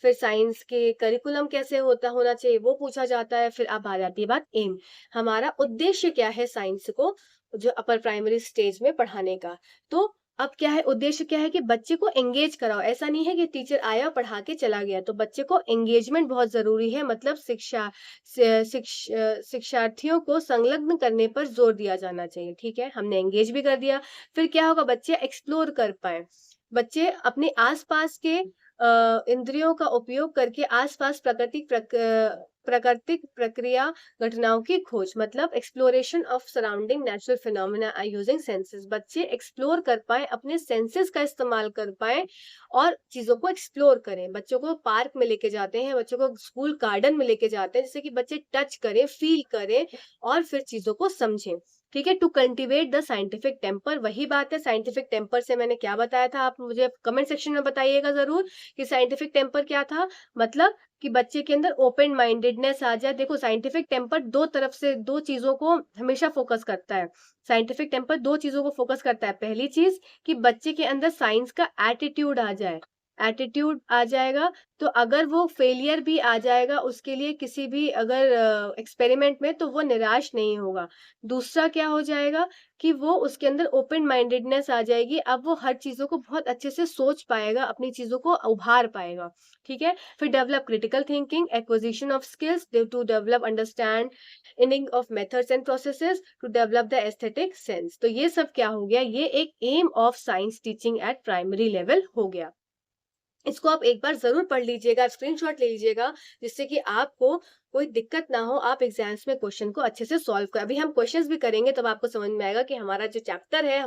फिर साइंस के करिकुलम कैसे होना चाहिए वो पूछा जाता है। फिर अब आ जाती है बात एम, हमारा उद्देश्य क्या है साइंस को जो अपर प्राइमरी स्टेज में पढ़ाने का। तो अब क्या है, उद्देश्य क्या है, कि बच्चे को एंगेज कराओ। ऐसा नहीं है कि टीचर आया पढ़ा के चला गया। तो बच्चे को एंगेजमेंट बहुत जरूरी है, मतलब शिक्षार्थियों को संलग्न करने पर जोर दिया जाना चाहिए। ठीक है, हमने एंगेज भी कर दिया। फिर क्या होगा, बच्चे एक्सप्लोर कर पाए, बच्चे अपने आसपास के इंद्रियों का उपयोग करके आसपास प्राकृतिक प्रक्रिया घटनाओं की खोज, मतलब exploration of surrounding natural phenomena using senses. बच्चे एक्सप्लोर कर पाए, अपने सेंसेस का इस्तेमाल कर पाए और चीजों को एक्सप्लोर करें। बच्चों को पार्क में लेके जाते हैं, बच्चों को स्कूल गार्डन में लेके जाते हैं, जिससे कि बच्चे टच करें, फील करें और फिर चीजों को समझें। ठीक है, to cultivate the scientific temper, वही बात है। साइंटिफिक टेम्पर से मैंने क्या बताया था, आप मुझे कमेंट सेक्शन में बताइएगा जरूर, कि साइंटिफिक टेम्पर क्या था। मतलब कि बच्चे के अंदर ओपन माइंडेडनेस आ जाए। देखो साइंटिफिक टेम्पर दो तरफ से, दो चीजों को हमेशा फोकस करता है। साइंटिफिक टेम्पर दो चीजों को फोकस करता है। पहली चीज, कि बच्चे के अंदर साइंस का एटीट्यूड आ जाए, एटीट्यूड आ जाएगा। तो अगर वो फेलियर भी आ जाएगा उसके लिए किसी भी अगर एक्सपेरिमेंट में, तो वो निराश नहीं होगा। दूसरा क्या हो जाएगा, कि वो उसके अंदर ओपन माइंडेडनेस आ जाएगी। अब वो हर चीजों को बहुत अच्छे से सोच पाएगा, अपनी चीजों को उभार पाएगा। ठीक है, फिर develop critical thinking, acquisition of skills to develop understanding of methods and processes, to develop the aesthetic sense. तो ये सब क्या हो गया, ये एक aim of science teaching at primary level हो गया। इसको आप एक बार ज़रूर पढ़ लीजिएगा, स्क्रीनशॉट ले लीजिएगा, जिससे कि आपको कोई दिक्कत ना हो, आप एग्ज़ाम्स में क्वेश्चन को अच्छे से सॉल्व कर। अभी हम क्वेश्चंस भी करेंगे, तब आपको समझ में आएगा कि हमारा जो चैप्टर है,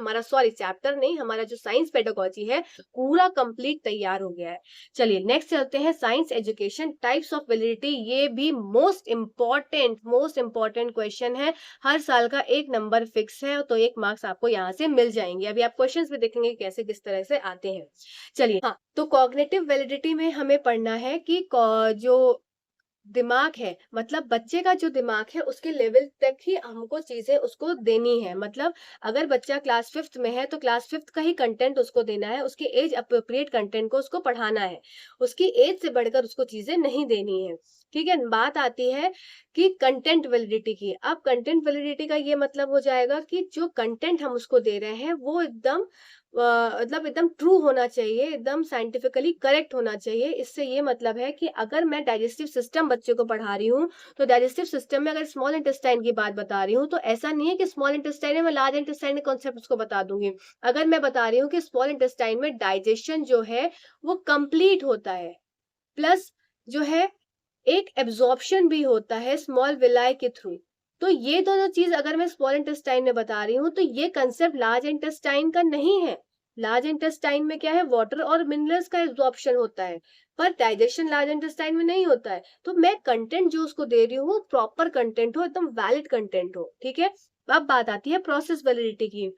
चैप्टर नहीं, हमारा जो साइंस पेडागोजी है, पूरा कंप्लीट तैयार हो गया है। चलिए नेक्स्ट चलते हैं, science education types of validity. ये भी मोस्ट इम्पोर्टेंट क्वेश्चन है। हर साल का 1 नंबर फिक्स है, तो 1 मार्क्स आपको यहाँ से मिल जाएँगे। अभी आप क्वेश्चंस भी देखेंगे कैसे किस तरह से आते हैं। चलिए हाँ, तो कॉग्निटिव वैलिडिटी में हमें पढ़ना है कि जो दिमाग है, मतलब बच्चे का जो दिमाग है उसके लेवल तक ही हमको चीजें उसको देनी है। मतलब अगर बच्चा क्लास 5th में है, तो क्लास 5th का ही कंटेंट उसको देना है, उसके एज अप्रोप्रिएट कंटेंट को उसको पढ़ाना है, उसकी एज से बढ़कर उसको चीजें नहीं देनी है। ठीक है, बात आती है कि कंटेंट वैलिडिटी की। अब कंटेंट वैलिडिटी का ये मतलब हो जाएगा कि जो कंटेंट हम उसको दे रहे हैं वो एकदम मतलब एकदम ट्रू होना चाहिए, एकदम साइंटिफिकली करेक्ट होना चाहिए। इससे ये मतलब है कि अगर मैं डाइजेस्टिव सिस्टम बच्चे को पढ़ा रही हूँ, तो डाइजेस्टिव सिस्टम में अगर स्मॉल इंटेस्टाइन की बात बता रही हूँ, तो ऐसा नहीं है कि स्मॉल इंटेस्टाइन में मैं लार्ज इंटेस्टाइन के कॉन्सेप्ट उसको बता दूंगी। अगर मैं बता रही हूँ कि स्मॉल इंटेस्टाइन में डाइजेशन जो है वो कंप्लीट होता है, प्लस जो है एक एब्जॉर्प्शन भी होता है स्मॉल विलाई के थ्रू। तो ये दोनों चीज अगर मैं स्मॉल इंटेस्टाइन में बता रही हूँ, तो ये कंसेप्ट लार्ज इंटेस्टाइन का नहीं है। लार्ज इंटेस्टाइन में क्या है, वाटर और मिनरल्स का एब्जॉर्प्शन होता है, पर डाइजेशन लार्ज इंटेस्टाइन में नहीं होता है। तो मैं कंटेंट जो उसको दे रही हूँ प्रॉपर कंटेंट हो, एकदम वैलिड कंटेंट हो। ठीक है, अब बात आती है प्रोसेस वैलिडिटी की।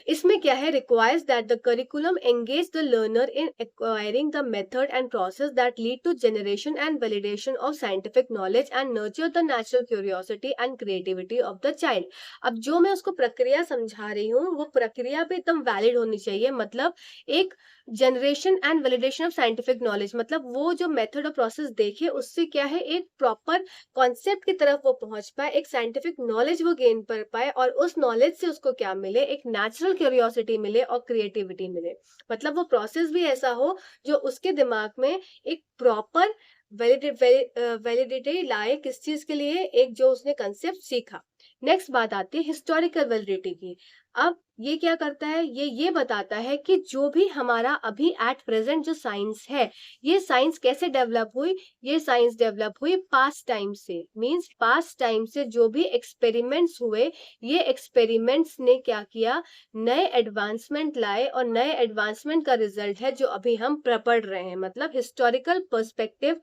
इसमें क्या है, requires that the curriculum engage the learner in acquiring the method and process that lead to generation and validation of scientific knowledge and nurture the natural curiosity and creativity of the child. अब जो मैं उसको प्रक्रिया समझा रही हूँ वो प्रक्रिया भी एकदम वैलिड होनी चाहिए, मतलब एक generation and validation of scientific knowledge, मतलब वो जो मेथड और प्रोसेस देखे उससे क्या है, एक प्रॉपर कॉन्सेप्ट की तरफ वो पहुंच पाए, एक साइंटिफिक नॉलेज वो गेन कर पाए, और उस नॉलेज से उसको क्या मिले, एक नेचुरल क्यूरियोसिटी मिले और क्रिएटिविटी मिले। मतलब वो प्रोसेस भी ऐसा हो जो उसके दिमाग में एक प्रॉपर वैलिडिटी लाए, किस चीज के लिए, एक जो उसने कंसेप्ट सीखा। नेक्स्ट बात आती है हिस्टोरिकल वैलिडिटी की। अब ये क्या करता है, ये बताता है कि जो भी हमारा अभी एट प्रेजेंट जो साइंस है, ये साइंस कैसे डेवलप हुई। ये साइंस डेवलप हुई पास्ट टाइम से, मींस पास्ट टाइम से जो भी एक्सपेरिमेंट्स हुए, ये एक्सपेरिमेंट्स ने क्या किया, नए एडवांसमेंट लाए, और नए एडवांसमेंट का रिजल्ट है जो अभी हम पढ़ रहे हैं। मतलब historical perspective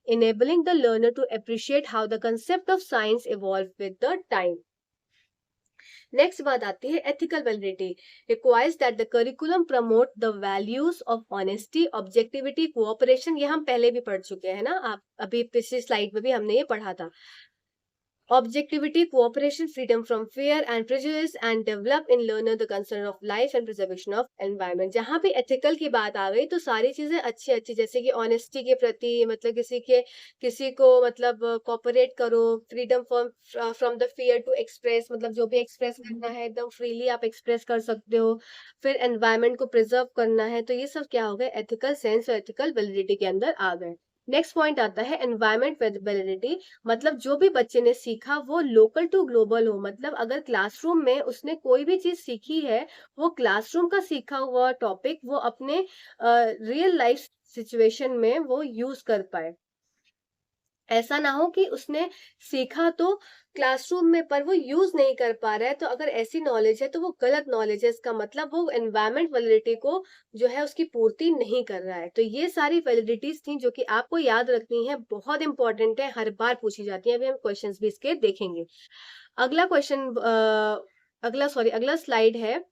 enabling the learner to appreciate how the concept of science evolved with the time. Next बात आती है ethical validity. Requires that the curriculum promote the values of honesty, objectivity, cooperation. ये हम पहले भी पढ़ चुके हैं ना, आप अभी पिछली स्लाइड में भी हमने ये पढ़ा था। Objectivity, cooperation, freedom from fear and prejudice, and develop in learner the concern of life and preservation of environment। जहाँ भी ethical की बात आ गई तो सारी चीजें अच्छी अच्छी, जैसे कि honesty के प्रति, मतलब किसी को मतलब cooperate करो, freedom from the fear to express, मतलब जो भी express करना है एकदम freely आप express कर सकते हो। फिर environment को preserve करना है, तो ये सब क्या हो गए, ethical sense और ethical validity के अंदर आ गए। नेक्स्ट पॉइंट आता है एनवायरमेंट वैलिडिटी। मतलब जो भी बच्चे ने सीखा वो लोकल टू ग्लोबल हो, मतलब अगर क्लासरूम में उसने कोई भी चीज सीखी है, वो क्लासरूम का सीखा हुआ टॉपिक वो अपने रियल लाइफ सिचुएशन में वो यूज कर पाए। ऐसा ना हो कि उसने सीखा तो क्लासरूम में पर वो यूज नहीं कर पा रहा है, तो अगर ऐसी नॉलेज है तो वो गलत नॉलेज है, इसका मतलब वो एनवायरमेंट वैलिडिटी को जो है उसकी पूर्ति नहीं कर रहा है। तो ये सारी वैलिडिटीज थी जो कि आपको याद रखनी है, बहुत इंपॉर्टेंट है, हर बार पूछी जाती है। अभी हम क्वेश्चंस भी इसके देखेंगे। अगला क्वेश्चन, अगला स्लाइड है,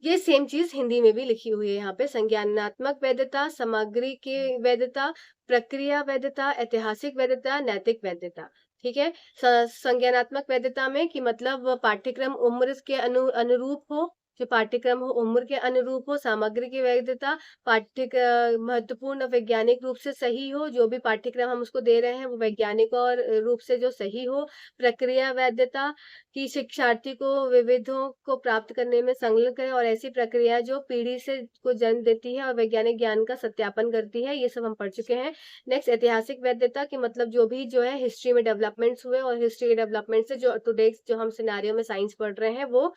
ये सेम चीज हिंदी में भी लिखी हुई है यहाँ पे। संज्ञानात्मक वैधता, सामग्री की वैधता, प्रक्रिया वैधता, ऐतिहासिक वैधता, नैतिक वैधता। ठीक है। संज्ञानात्मक वैधता में कि मतलब पाठ्यक्रम उम्र के अनुरूप हो, जो पाठ्यक्रम हो उम्र के अनुरूप हो। सामग्री की वैधता, महत्वपूर्ण वैज्ञानिक रूप से सही हो, जो भी पाठ्यक्रम हम उसको दे रहे हैं वो वैज्ञानिक और रूप से जो सही हो। प्रक्रिया वैधता कि शिक्षार्थी को विविधों को प्राप्त करने में संलग्न करे, और ऐसी प्रक्रिया जो पीढ़ी से को जन्म देती है और वैज्ञानिक ज्ञान का सत्यापन करती है, ये सब हम पढ़ चुके हैं। नेक्स्ट ऐतिहासिक वैधता कि मतलब जो भी जो है हिस्ट्री में डेवलपमेंट्स हुए, और हिस्ट्री के डेवलपमेंट से जो टुडे जो हम सिनेरियो में साइंस पढ़ रहे हैं वो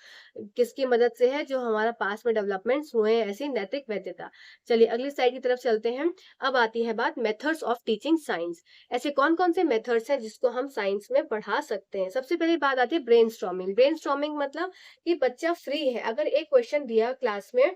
किसकी मदद से है, जो हमारा पास में डेवलपमेंट्स हुए हैं, ऐसी नैतिक वैधता। चलिए अगली स्लाइड की तरफ चलते हैं। अब आती है बात मेथड्स ऑफ टीचिंग साइंस। ऐसे कौन कौन से मेथड्स हैं जिसको हम साइंस में पढ़ा सकते हैं। सबसे पहली बात आती है ब्रेनस्टॉर्मिंग। ब्रेनस्टॉर्मिंग मतलब कि बच्चा फ्री है, अगर एक क्वेश्चन दिया क्लास में,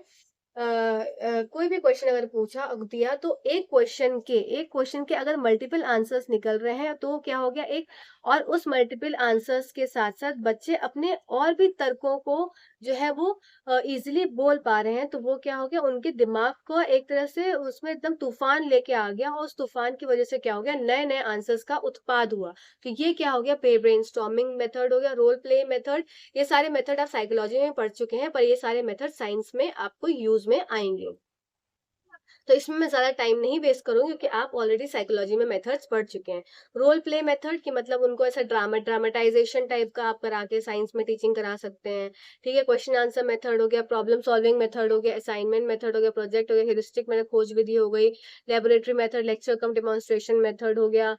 कोई भी क्वेश्चन अगर पूछा दिया, तो एक क्वेश्चन के अगर मल्टीपल आंसर्स निकल रहे हैं तो क्या हो गया एक, और उस मल्टीपल आंसर्स के साथ साथ बच्चे अपने और भी तर्कों को जो है वो इजीली बोल पा रहे हैं, तो वो क्या हो गया, उनके दिमाग को एक तरह से उसमें एकदम तूफान लेके आ गया, और उस तूफान की वजह से क्या हो गया, नए नए आंसर्स का उत्पाद हुआ। तो ये क्या हो गया, ब्रेनस्टॉर्मिंग मेथड हो गया, रोल प्ले मेथड। ये सारे मेथड आप साइकोलॉजी में पढ़ चुके हैं, पर ये सारे मेथड साइंस में आपको यूज में आएंगे। तो इसमें मैं ज़्यादा टाइम नहीं वेस्ट करूँगी क्योंकि आप ऑलरेडी साइकोलॉजी में मेथड्स पढ़ चुके हैं। रोल प्ले मेथड कि मतलब उनको ऐसा ड्रामेटाइज़ेशन टाइप का आप करा के साइंस में टीचिंग करा सकते हैं। ठीक है, क्वेश्चन आंसर मेथड हो गया, प्रॉब्लम सॉल्विंग मेथड हो गया, असाइनमेंट मेथड हो गया, प्रोजेक्ट हो गया, ह्यूरिस्टिक मेथड खोज विधि हो गई, लैबोरेटरी मेथड, लेक्चर कम डेमोन्स्ट्रेशन मेथड हो गया।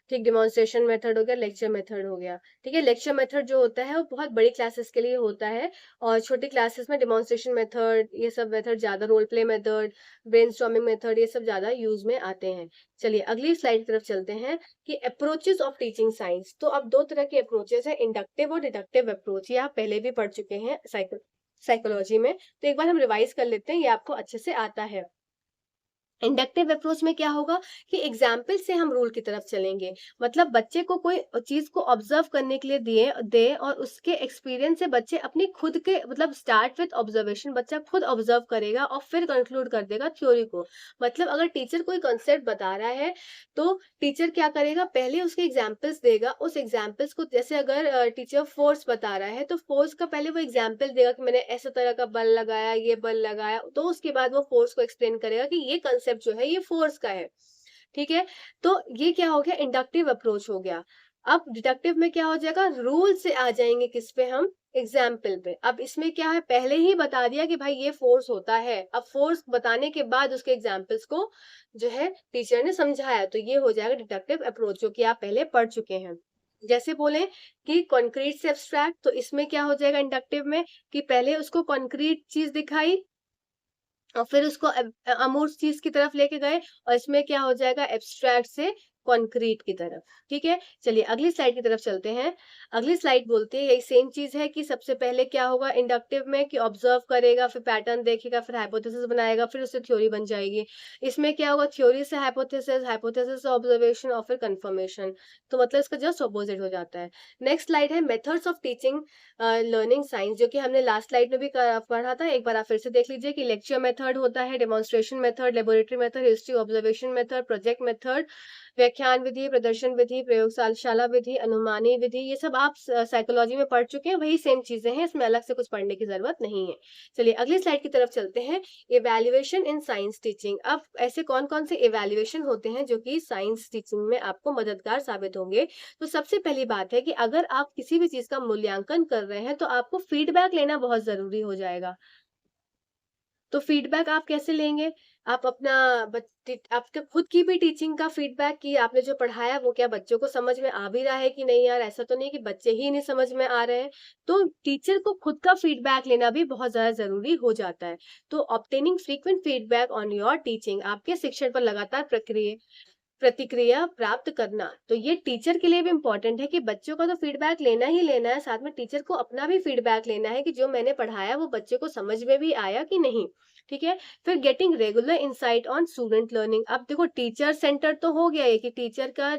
ठीक, डेमोन्स्ट्रेशन मेथड हो गया, लेक्चर मेथड हो गया। ठीक है, लेक्चर मेथड जो होता है वो बहुत बड़ी क्लासेस के लिए होता है, और छोटी क्लासेस में डेमोन्स्ट्रेशन मेथड, ये सब मेथड ज़्यादा, role play method, brainstorming method, ये सब ज्यादा यूज में आते हैं। चलिए अगली स्लाइड की तरफ चलते हैं कि अप्रोचेस ऑफ टीचिंग साइंस। तो अब दो तरह के अप्रोचेस हैं, इंडक्टिव और डिडक्टिव अप्रोच। ये आप पहले भी पढ़ चुके हैं साइकोलॉजी में, तो एक बार हम रिवाइज कर लेते हैं, ये आपको अच्छे से आता है। इंडक्टिव अप्रोच में क्या होगा कि एग्जाम्पल से हम रूल की तरफ चलेंगे। मतलब बच्चे को कोई चीज को ऑब्जर्व करने के लिए दिए दे और उसके एक्सपीरियंस से बच्चे अपनी खुद के मतलब स्टार्ट विद ऑब्जर्वेशन, बच्चा खुद ऑब्जर्व करेगा और फिर कंक्लूड कर देगा थ्योरी को। मतलब अगर टीचर कोई कंसेप्ट बता रहा है तो टीचर क्या करेगा, पहले उसके एग्जाम्पल्स देगा। उस एग्जाम्पल्स को, जैसे अगर टीचर फोर्स बता रहा है तो फोर्स का पहले वो एग्जाम्पल देगा कि मैंने ऐसा तरह का बल लगाया, ये बल लगाया, तो उसके बाद वो फोर्स को एक्सप्लेन करेगा कि ये कंसेप्ट जो है ये फोर्स का है। ठीक है, तो ये क्या हो गया, इंडक्टिव अप्रोच हो गया। अब डिडक्टिव में क्या हो जाएगा, रूल से आ जाएंगे किस पे, हम एग्जाम्पल पे। अब इसमें क्या है, पहले ही बता दिया कि भाई ये फोर्स होता है, अब फोर्स बताने के बाद उसके एग्जाम्पल्स को जो है टीचर ने समझाया, तो ये हो जाएगा डिडक्टिव अप्रोच, जो कि आप पहले पढ़ चुके हैं। जैसे बोले कि कॉन्क्रीट से एब्स्ट्रैक्ट, तो इसमें क्या हो जाएगा इंडक्टिव में कि पहले उसको कॉन्क्रीट चीज दिखाई और फिर उसको अमूर्त चीज की तरफ लेके गए, और इसमें क्या हो जाएगा, एब्स्ट्रैक्ट से कॉन्क्रीट की तरफ। ठीक है, चलिए अगली स्लाइड की तरफ चलते हैं। अगली स्लाइड बोलती है यही सेम चीज है कि सबसे पहले क्या होगा इंडक्टिव में कि ऑब्जर्व करेगा, फिर पैटर्न देखेगा, फिर हाइपोथेसिस बनाएगा, फिर उससे थ्योरी बन जाएगी। इसमें क्या होगा, थ्योरी से हाइपोथेसिस, हाइपोथेसिस से ऑब्जर्वेशन और फिर कंफर्मेशन। तो मतलब इसका जस्ट ऑपोजिट हो जाता है। नेक्स्ट स्लाइड है methods of teaching learning science, जो कि हमने लास्ट स्लाइड में भी पढ़ा था। एक बार आप फिर से देख लीजिए कि लेक्चर मेथड होता है, demonstration method, laboratory method, history observation method, project method, व्याख्यान विधि, प्रदर्शन विधि, प्रयोगशाला विधि, अनुमानी विधि, ये सब आप साइकोलॉजी में पढ़ चुके हैं, वही सेम चीजें हैं, इसमें अलग से कुछ पढ़ने की जरूरत नहीं है। चलिए अगली स्लाइड की तरफ चलते हैं। Evaluation in science teaching. अब ऐसे कौन कौन से इवैल्यूएशन होते हैं जो कि साइंस टीचिंग में आपको मददगार साबित होंगे। तो सबसे पहली बात है कि अगर आप किसी भी चीज का मूल्यांकन कर रहे हैं तो आपको फीडबैक लेना बहुत जरूरी हो जाएगा। तो फीडबैक आप कैसे लेंगे? आप अपना आपके खुद की भी टीचिंग का फीडबैक कि आपने जो पढ़ाया वो क्या बच्चों को समझ में आ भी रहा है कि नहीं यार, ऐसा तो नहीं कि बच्चे ही नहीं समझ में आ रहे हैं। तो टीचर को खुद का फीडबैक लेना भी बहुत ज़्यादा ज़रूरी हो जाता है। तो obtaining frequent feedback on your teaching, आपके शिक्षण पर लगातार प्रतिक्रिया प्राप्त करना, तो ये टीचर के लिए भी इम्पोर्टेंट है कि बच्चों का तो फीडबैक लेना ही लेना है, साथ में टीचर को अपना भी फीडबैक लेना है कि जो मैंने पढ़ाया वो बच्चे को समझ में भी आया कि नहीं। ठीक है, फिर getting regular insight on student learning. अब देखो टीचर सेंटर तो हो गया है कि टीचर का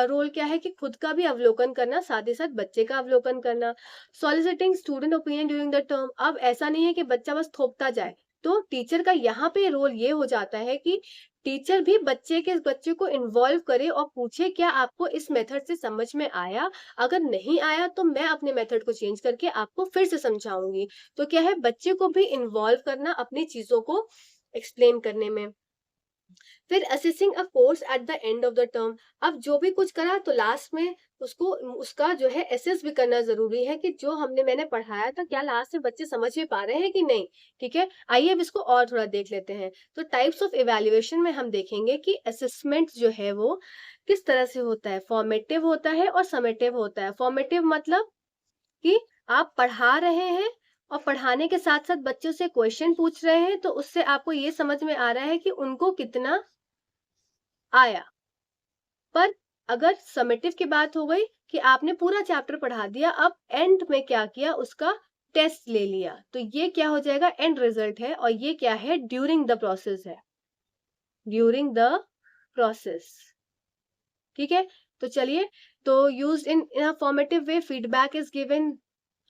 रोल क्या है कि खुद का भी अवलोकन करना, साथ ही साथ बच्चे का अवलोकन करना। Soliciting student opinion during the term. अब ऐसा नहीं है कि बच्चा बस थोपता जाए, तो टीचर का यहाँ पे रोल ये हो जाता है कि टीचर भी बच्चे को इन्वॉल्व करे और पूछे क्या आपको इस मेथड से समझ में आया, अगर नहीं आया तो मैं अपने मेथड को चेंज करके आपको फिर से समझाऊंगी। तो क्या है, बच्चे को भी इन्वॉल्व करना अपनी चीजों को एक्सप्लेन करने में। फिर assessing a course at the end of the term. अब जो भी कुछ करा तो लास्ट में उसको उसका जो है एसेस भी करना जरूरी है कि जो मैंने पढ़ाया था क्या लास्ट में बच्चे समझ में पा रहे हैं कि नहीं। ठीक है, आइए अब इसको और थोड़ा देख लेते हैं। तो टाइप्स ऑफ इवैल्यूएशन में हम देखेंगे कि असेसमेंट जो है वो किस तरह से होता है, फॉर्मेटिव होता है और समेटिव होता है। फॉर्मेटिव मतलब कि आप पढ़ा रहे हैं और पढ़ाने के साथ साथ बच्चों से क्वेश्चन पूछ रहे हैं, तो उससे आपको ये समझ में आ रहा है कि उनको कितना आया। पर अगर समेटिव की बात हो गई कि आपने पूरा चैप्टर पढ़ा दिया, अब एंड में क्या किया उसका टेस्ट ले लिया, तो ये क्या हो जाएगा, एंड रिजल्ट है। और ये क्या है, ड्यूरिंग द प्रोसेस है, ड्यूरिंग द प्रोसेस। ठीक है, तो चलिए, तो used in a formative way feedback is given.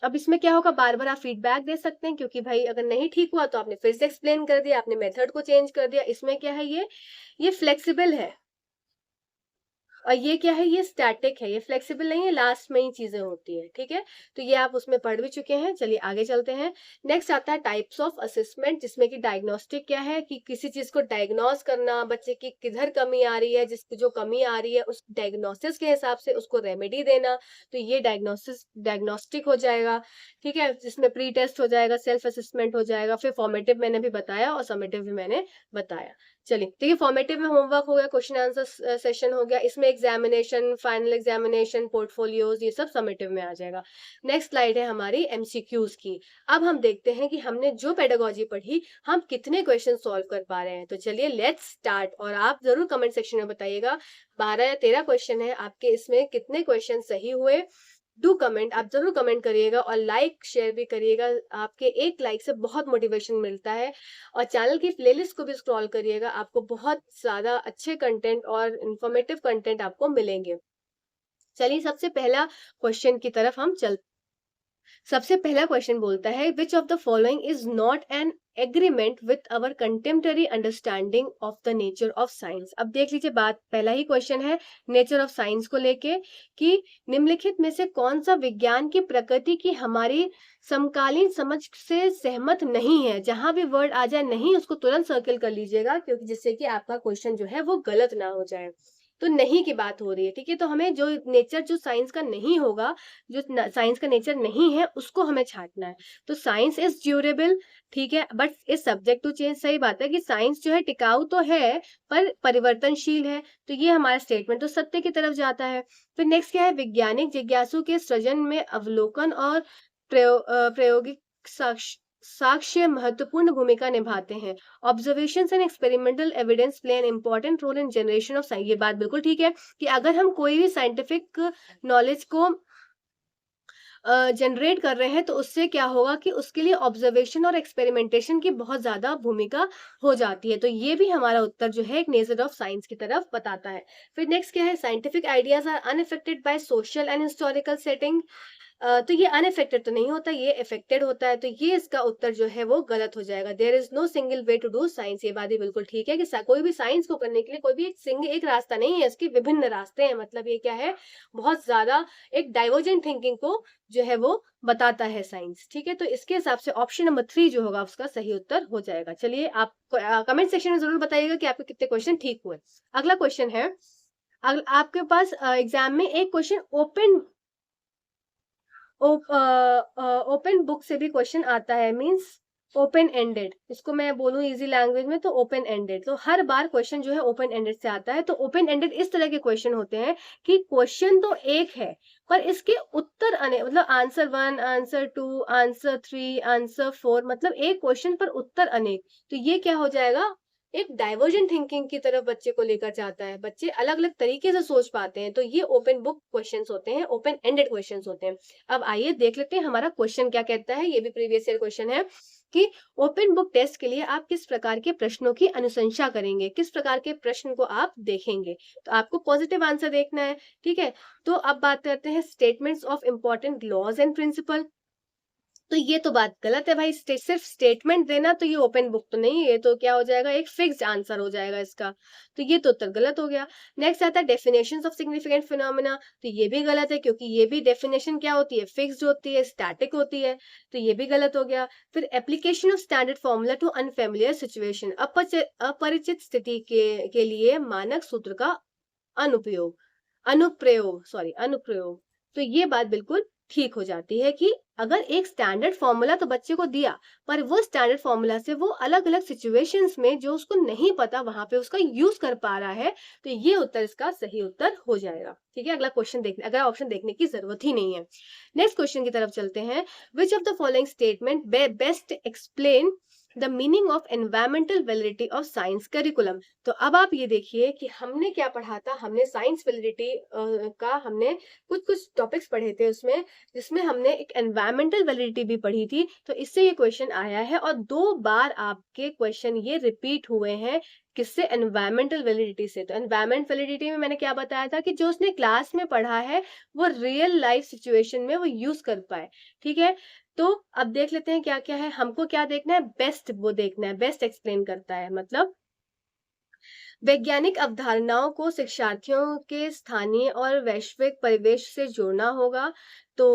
अब इसमें क्या होगा, बार बार आप फीडबैक दे सकते हैं, क्योंकि भाई अगर नहीं ठीक हुआ तो आपने फिर से एक्सप्लेन कर दिया, आपने मेथड को चेंज कर दिया। इसमें क्या है, ये फ्लेक्सिबल है। और ये क्या है, ये स्टैटिक है, ये फ्लेक्सिबल नहीं है, लास्ट में ही चीजें होती है। ठीक है, तो ये आप उसमें पढ़ भी चुके हैं। चलिए आगे चलते हैं। नेक्स्ट आता है टाइप्स ऑफ असेसमेंट, जिसमें कि डायग्नोस्टिक क्या है कि किसी चीज को डायग्नोस करना, बच्चे की किधर कमी आ रही है, जिसकी जो कमी आ रही है उस डायग्नोसिस के हिसाब से उसको रेमेडी देना, तो ये डायग्नोस्टिक हो जाएगा। ठीक है, जिसमें प्री टेस्ट हो जाएगा, सेल्फ असेसमेंट हो जाएगा, फिर फॉर्मेटिव मैंने भी बताया और समेटिव भी मैंने बताया। चलिए, तो ये फॉर्मेटिव में होमवर्क हो गया, क्वेश्चन आंसर सेशन हो गया, इसमें एग्जामिनेशन, फाइनल एग्जामिनेशन, पोर्टफोलियोज, ये सब समेटिव में आ जाएगा। नेक्स्ट स्लाइड है हमारी एमसीक्यूज की। अब हम देखते हैं कि हमने जो पेडागोजी पढ़ी हम कितने क्वेश्चन सॉल्व कर पा रहे हैं। तो चलिए लेट्स स्टार्ट, और आप जरूर कमेंट सेक्शन में बताइएगा 12 या 13 क्वेश्चन है आपके, इसमें कितने क्वेश्चन सही हुए डू कमेंट, आप ज़रूर कमेंट करिएगा और लाइक शेयर भी करिएगा। आपके एक लाइक से बहुत मोटिवेशन मिलता है। और चैनल की प्लेलिस्ट को भी स्क्रॉल करिएगा, आपको बहुत ज़्यादा अच्छे कंटेंट और इन्फॉर्मेटिव कंटेंट आपको मिलेंगे। चलिए सबसे पहला क्वेश्चन की तरफ हम चल सबसे पहला क्वेश्चन बोलता है, which of the following is not an agreement with our contemporary understanding of the nature of science. अब देख लीजिए बात, पहला ही क्वेश्चन है नेचर ऑफ साइंस को लेके कि निम्नलिखित में से कौन सा विज्ञान की प्रकृति की हमारी समकालीन समझ से सहमत नहीं है। जहां भी वर्ड आ जाए नहीं, उसको तुरंत सर्किल कर लीजिएगा, क्योंकि जिससे कि आपका क्वेश्चन जो है वो गलत ना हो जाए। तो नहीं की बात हो रही है, ठीक है। तो हमें जो नेचर जो साइंस का नहीं होगा, जो साइंस का नेचर नहीं है, उसको हमें छांटना है। तो साइंस इज ड्यूरेबल, ठीक है, but is subject to change. सही बात है कि साइंस जो है टिकाऊ तो है, पर परिवर्तनशील है। तो ये हमारा स्टेटमेंट तो सत्य की तरफ जाता है। फिर नेक्स्ट क्या है, वैज्ञानिक जिज्ञासु के सृजन में अवलोकन और प्रायोगिक साक्ष्य महत्वपूर्ण भूमिका निभाते हैं। Observations and experimental evidence play an important role in generation of science. ये बात बिल्कुल ठीक है कि अगर हम कोई भी साइंटिफिक नॉलेज को जनरेट कर रहे हैं, तो उससे क्या होगा कि उसके लिए ऑब्जर्वेशन और एक्सपेरिमेंटेशन की बहुत ज्यादा भूमिका हो जाती है। तो ये भी हमारा उत्तर जो है एक नेचर ऑफ साइंस की तरफ बताता है। फिर नेक्स्ट क्या है, scientific ideas are unaffected by social and historical setting. तो ये अनअफेक्टेड तो नहीं होता, ये अफेक्टेड होता है। तो ये इसका उत्तर जो है वो गलत हो जाएगा। There is no single way to do science. ये बात भी बिल्कुल ठीक है कि कोई भी साइंस को करने के लिए कोई भी एक रास्ता नहीं है, इसके विभिन्न रास्ते हैं। मतलब ये क्या है, बहुत ज्यादा एक डाइवर्जेंट थिंकिंग को जो है वो बताता है साइंस, ठीक है। तो इसके हिसाब से ऑप्शन नंबर 3 जो होगा उसका सही उत्तर हो जाएगा। चलिए आप कमेंट सेक्शन में जरूर बताइएगा कि आपके कितने क्वेश्चन ठीक हुए। अगला क्वेश्चन है, आपके पास एग्जाम में एक क्वेश्चन ओपन बुक से भी क्वेश्चन आता है, मींस ओपन एंडेड। इसको मैं बोलूं इजी लैंग्वेज में तो ओपन एंडेड। तो हर बार क्वेश्चन जो है ओपन एंडेड से आता है। तो ओपन एंडेड इस तरह के क्वेश्चन होते हैं कि क्वेश्चन तो एक है, पर इसके उत्तर अनेक, मतलब आंसर 1, आंसर 2, आंसर 3, आंसर 4, मतलब एक क्वेश्चन पर उत्तर अनेक। तो ये क्या हो जाएगा, एक डाइवर्जेंट थिंकिंग की तरफ बच्चे को लेकर जाता है। बच्चे अलग अलग तरीके से सोच पाते हैं। तो ये ओपन बुक क्वेश्चंस होते हैं, ओपन एंडेड क्वेश्चंस होते हैं। अब आइए देख लेते हैं हमारा क्वेश्चन क्या कहता है। ये भी प्रीवियस ईयर क्वेश्चन है कि ओपन बुक टेस्ट के लिए आप किस प्रकार के प्रश्नों की अनुशंसा करेंगे, किस प्रकार के प्रश्न को आप देखेंगे। तो आपको पॉजिटिव आंसर देखना है, ठीक है। तो अब बात करते हैं statements of important laws and principle. तो ये तो बात गलत है भाई, सिर्फ स्टेटमेंट देना तो ये ओपन बुक तो नहीं है। ये तो क्या हो जाएगा, एक फिक्स्ड आंसर हो जाएगा इसका। तो ये तो उत्तर गलत हो गया। नेक्स्ट आता है डेफिनेशंस ऑफ सिग्निफिकेंट फिनोमेना। तो ये भी गलत है, क्योंकि ये भी डेफिनेशन क्या होती है, फिक्स्ड होती है, स्टैटिक होती है। तो ये भी गलत हो गया। फिर application of standard formula to unfamiliar situation, अपरिचित स्थिति के लिए मानक सूत्र का अनुप्रयोग अनुप्रयोग। तो ये बात बिल्कुल ठीक हो जाती है कि अगर एक स्टैंडर्ड फॉर्मूला तो बच्चे को दिया, पर वो स्टैंडर्ड फॉर्मूला से वो अलग अलग सिचुएशंस में जो उसको नहीं पता वहां पे उसका यूज कर पा रहा है, तो ये उत्तर इसका सही उत्तर हो जाएगा, ठीक है। अगला क्वेश्चन देखने, अगला ऑप्शन देखने की जरूरत ही नहीं है। नेक्स्ट क्वेश्चन की तरफ चलते हैं। Which of the following statement best explain the meaning of environmental validity of science curriculum. तो अब आप ये देखिए कि हमने क्या पढ़ा था, हमने साइंस वैलिडिटी का हमने कुछ कुछ टॉपिक्स पढ़े थे उसमें, जिसमें हमने एक एनवायरमेंटल वैलिडिटी भी पढ़ी थी। तो इससे ये क्वेश्चन आया है और 2 बार आपके क्वेश्चन ये रिपीट हुए हैं। किससे, एनवायरमेंटल वैलिडिटी से। तो एनवायरमेंट वैलिडिटी में मैंने क्या बताया था कि जो उसने क्लास में पढ़ा है वो रियल लाइफ सिचुएशन में वो यूज कर पाए, ठीक है। तो अब देख लेते हैं क्या क्या है। हमको क्या देखना है, बेस्ट वो देखना है, बेस्ट एक्सप्लेन करता है। मतलब वैज्ञानिक अवधारणाओं को शिक्षार्थियों के स्थानीय और वैश्विक परिवेश से जोड़ना होगा। तो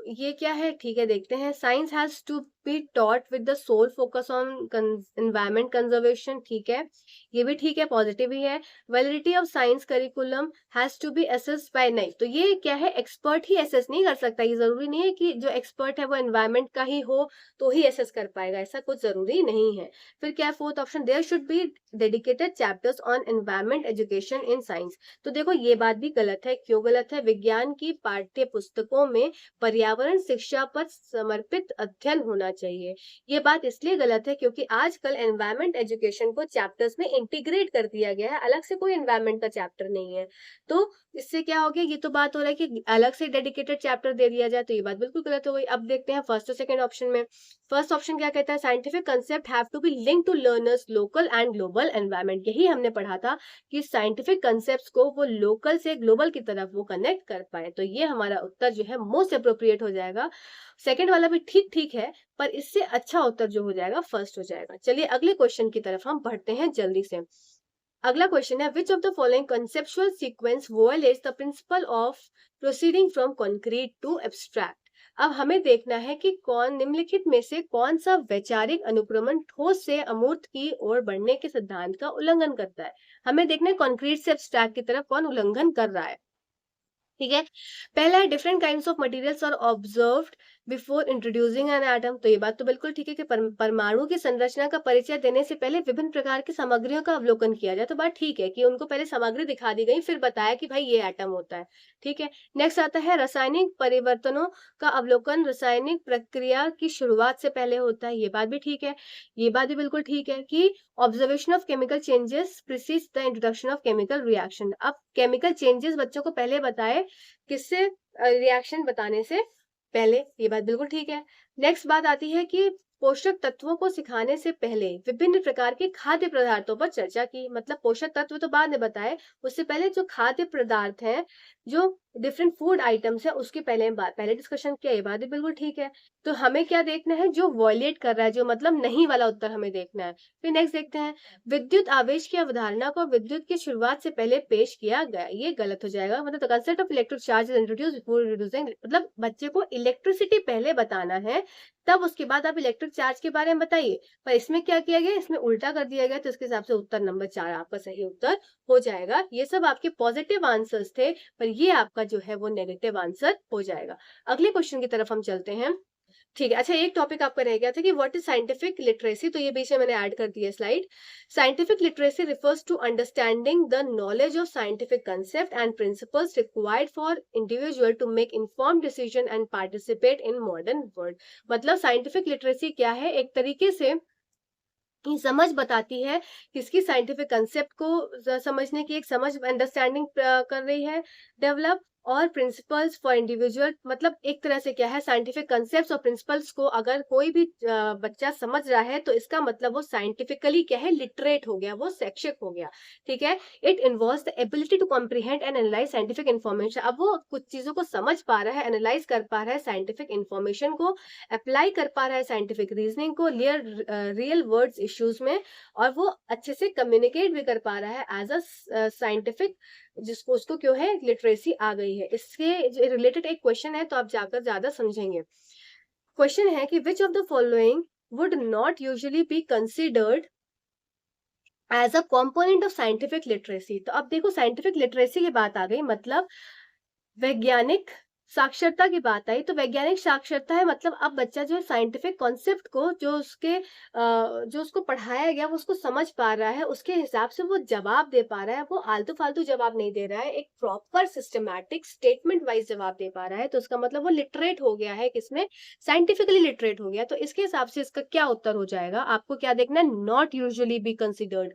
ये क्या है, ठीक है, देखते हैं। Science has to be taught with the sole focus on environment conservation, ठीक है, ये भी ठीक है, पॉजिटिव ही है। Validity of science curriculum has to be assessed by, नहीं, तो ये क्या है, एक्सपर्ट ही असेस नहीं कर सकता। ये जरूरी नहीं है कि जो एक्सपर्ट है वो एनवायरमेंट का ही हो तो ही असेस कर पाएगा, ऐसा कुछ जरूरी नहीं है। फिर क्या है, fourth option, there should be dedicated chapters on on environment education in science. तो देखो ये बात भी गलत है। क्यों गलत है? विज्ञान की पाठ्य पुस्तकों में पर्यावरण शिक्षा पर समर्पित अध्ययन होना चाहिए। ये बात इसलिए गलत है क्योंकि आजकल एनवायरमेंट एजुकेशन को चैप्टर्स में इंटीग्रेट कर दिया गया है, अलग से कोई एनवायरमेंट का चैप्टर नहीं है। तो इससे क्या हो गया? ये तो बात हो रहा है कि अलग से डेडिकेटेड चैप्टर दे दिया जाए, तो ये बात बिल्कुल गलत हो गई। अब देखते हैं फर्स्ट और सेकंड ऑप्शन में। फर्स्ट ऑप्शन क्या कहता है? Scientific concept have to be linked to learners local and global environment. यही हमने पढ़ा था कि साइंटिफिक कंसेप्ट्स को वो लोकल से ग्लोबल की तरफ वो कनेक्ट कर पाए। तो ये हमारा उत्तर जो है मोस्ट अप्रोप्रिएट हो जाएगा। सेकंड वाला भी ठीक ठीक है, पर इससे अच्छा उत्तर जो हो जाएगा फर्स्ट हो जाएगा। चलिए अगले क्वेश्चन की तरफ हम बढ़ते हैं जल्दी से। अगला क्वेश्चन है, which of the following conceptual sequence violates the principle of proceeding from concrete to abstract. अब हमें देखना है कि कौन निम्नलिखित में से कौन सा वैचारिक अनुक्रमण ठोस से अमूर्त की ओर बढ़ने के सिद्धांत का उल्लंघन करता है। हमें देखना है कॉन्क्रीट से एब्स्ट्रैक्ट की तरफ कौन उल्लंघन कर रहा है। ठीक है, पहला है different kinds of materials are observed before introducing an atom. तो ये बात तो बिल्कुल ठीक है कि परमाणु की संरचना का परिचय देने से पहले विभिन्न प्रकार की सामग्रियों का अवलोकन किया जाए। तो बात ठीक है कि उनको पहले सामग्री दिखा दी गई, फिर बताया कि भाई ये एटम होता है। ठीक है, नेक्स्ट आता है रासायनिक परिवर्तनों का अवलोकन रासायनिक प्रक्रिया की शुरुआत से पहले होता है। ये बात भी ठीक है। ये बात भी बिल्कुल ठीक है कि observation of chemical changes precedes the introduction of chemical reaction. अब केमिकल चेंजेस बच्चों को पहले बताए किससे? रिएक्शन बताने से पहले। ये बात बिल्कुल ठीक है। नेक्स्ट बात आती है कि पोषक तत्वों को सिखाने से पहले विभिन्न प्रकार के खाद्य पदार्थों पर चर्चा की। मतलब पोषक तत्व तो बाद में बताए, उससे पहले जो खाद्य पदार्थ हैं, जो डिफरेंट फूड आइटम्स है, उसके पहले डिस्कशन किया। ये बात भी बिल्कुल ठीक है। तो हमें क्या देखना है? जो वॉयलेट कर रहा है, जो मतलब नहीं वाला उत्तर हमें देखना है। फिर नेक्स्ट देखते हैं, विद्युत आवेश की अवधारणा को विद्युत की शुरुआत से पहले पेश किया गया। ये गलत हो जाएगा। मतलब the concept of electric charge is introduced before reducing. मतलब बच्चे को इलेक्ट्रिसिटी पहले बताना है, तब उसके बाद आप इलेक्ट्रिक चार्ज के बारे में बताइए। पर इसमें क्या किया गया? इसमें उल्टा कर दिया गया। तो इसके हिसाब से उत्तर नंबर 4 आपका सही उत्तर हो जाएगा। ये सब आपके पॉजिटिव आंसर्स थे, पर ये आपका जो है वो नेगेटिव आंसर हो जाएगा। अगले क्वेश्चन की तरफ हम चलते हैं। ठीक है, अच्छा एक टॉपिक आपका रह गया था कि व्हाट इज साइंटिफिक लिटरेसी। तो ये बीच में मैंने ऐड कर दिया slide. Scientific literacy refers to understanding the knowledge of scientific concept and principles required for individual to make informed decision and participate in modern world. मतलब साइंटिफिक लिटरेसी क्या है? एक तरीके से की समझ बताती है, किसकी साइंटिफिक कंसेप्ट को समझने की एक समझ अंडरस्टैंडिंग कर रही है डेवलप, और प्रिंसिपल्स फॉर इंडिविजुअल। मतलब एक तरह से क्या है, साइंटिफिक कंसेप्ट्स और प्रिंसिपल्स को अगर कोई भी बच्चा समझ रहा है तो इसका मतलब वो साइंटिफिकली क्या है? लिटरेट हो गया, वो शैक्षिक हो गया। ठीक है, it involves the ability to comprehend and analyse scientific information. अब वो कुछ चीजों को समझ पा रहा है, एनालाइज कर पा रहा है साइंटिफिक इन्फॉर्मेशन को, अप्लाई कर पा रहा है साइंटिफिक रीजनिंग को रियल वर्ड्स इश्यूज में, और वो अच्छे से कम्युनिकेट भी कर पा रहा है एज अ साइंटिफिक, जिसको उसको क्यों है? लिटरेसी आ गई है। इसके रिलेटेड एक क्वेश्चन है, तो आप जाकर ज्यादा समझेंगे। क्वेश्चन है कि which of the following would not usually be considered as a component of scientific literacy. तो अब देखो साइंटिफिक लिटरेसी की बात आ गई, मतलब वैज्ञानिक साक्षरता की बात आई। तो वैज्ञानिक साक्षरता है मतलब अब बच्चा जो है साइंटिफिक कॉन्सेप्ट को जो उसको पढ़ाया गया वो उसको समझ पा रहा है, उसके हिसाब से वो जवाब दे पा रहा है। वो आलतू फालतू जवाब नहीं दे रहा है, एक प्रॉपर सिस्टमैटिक स्टेटमेंट वाइज जवाब दे पा रहा है। तो उसका मतलब वो लिटरेट हो गया है, किसमें? साइंटिफिकली लिटरेट हो गया। तो इसके हिसाब से इसका क्या उत्तर हो जाएगा? आपको क्या देखना है? Not usually be considered.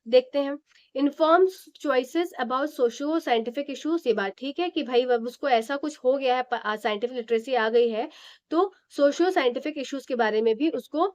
देखते हैं, informs choices about socio scientific issues. ये बात ठीक है कि भाई अब उसको ऐसा कुछ हो गया है, साइंटिफिक लिटरेसी आ गई है, तो सोशियो साइंटिफिक इश्यूज के बारे में भी उसको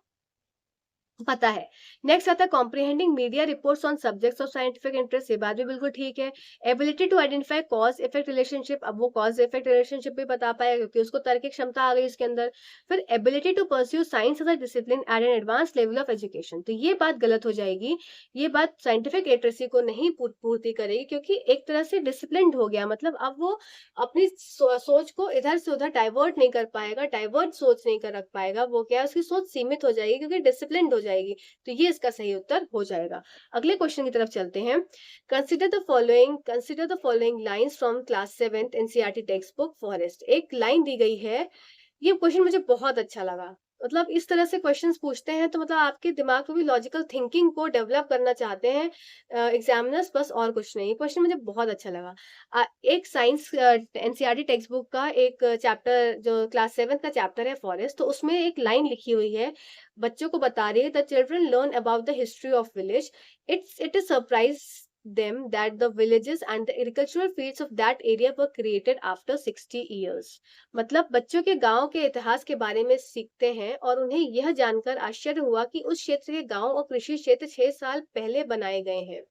पता है। नेक्स्ट आता है comprehending media reports on subjects of scientific interest. ये बात भी बिल्कुल ठीक है। Ability to identify cause effect relationship. अब वो कॉज इफेक्ट रिलेशनशिप भी बता पाएगा क्योंकि उसको तार्किक क्षमता आ गई इसके अंदर। फिर ability to pursue science as a discipline at an advance level of education. तो ये बात गलत हो जाएगी। ये बात साइंटिफिक लिटरेसी को नहीं पूर्ति करेगी, क्योंकि एक तरह से डिसिप्लिन्ड हो गया, मतलब अब वो अपनी सोच को इधर से उधर डाइवर्ट नहीं कर पाएगा, डाइवर्ट सोच नहीं कर रख पाएगा। वो क्या है, उसकी सोच सीमित हो जाएगी क्योंकि डिसिप्लिन्ड हो जाएगी। तो ये इसका सही उत्तर हो जाएगा। अगले क्वेश्चन की तरफ चलते हैं। Consider the following lines from class 7th NCERT text book forest. एक लाइन दी गई है, ये क्वेश्चन मुझे बहुत अच्छा लगा। मतलब इस तरह से क्वेश्चंस पूछते हैं तो मतलब आपके दिमाग में भी लॉजिकल थिंकिंग को डेवलप करना चाहते हैं एग्जामिनर्स, बस और कुछ नहीं। ये क्वेश्चन मुझे बहुत अच्छा लगा। एक साइंस एनसीईआरटी टेक्स्ट बुक का एक चैप्टर जो क्लास 7 का चैप्टर है फॉरेस्ट, तो उसमें एक लाइन लिखी हुई है, बच्चों को बता रही है the children learn about the history of village. It is surprise them that the villages and the agricultural fields of that area were created after 60 years। मतलब बच्चों के गांव के इतिहास के बारे में सीखते हैं और उन्हें यह जानकर आश्चर्य हुआ कि उस क्षेत्र के गांव और कृषि क्षेत्र 6 साल पहले बनाए गए हैं।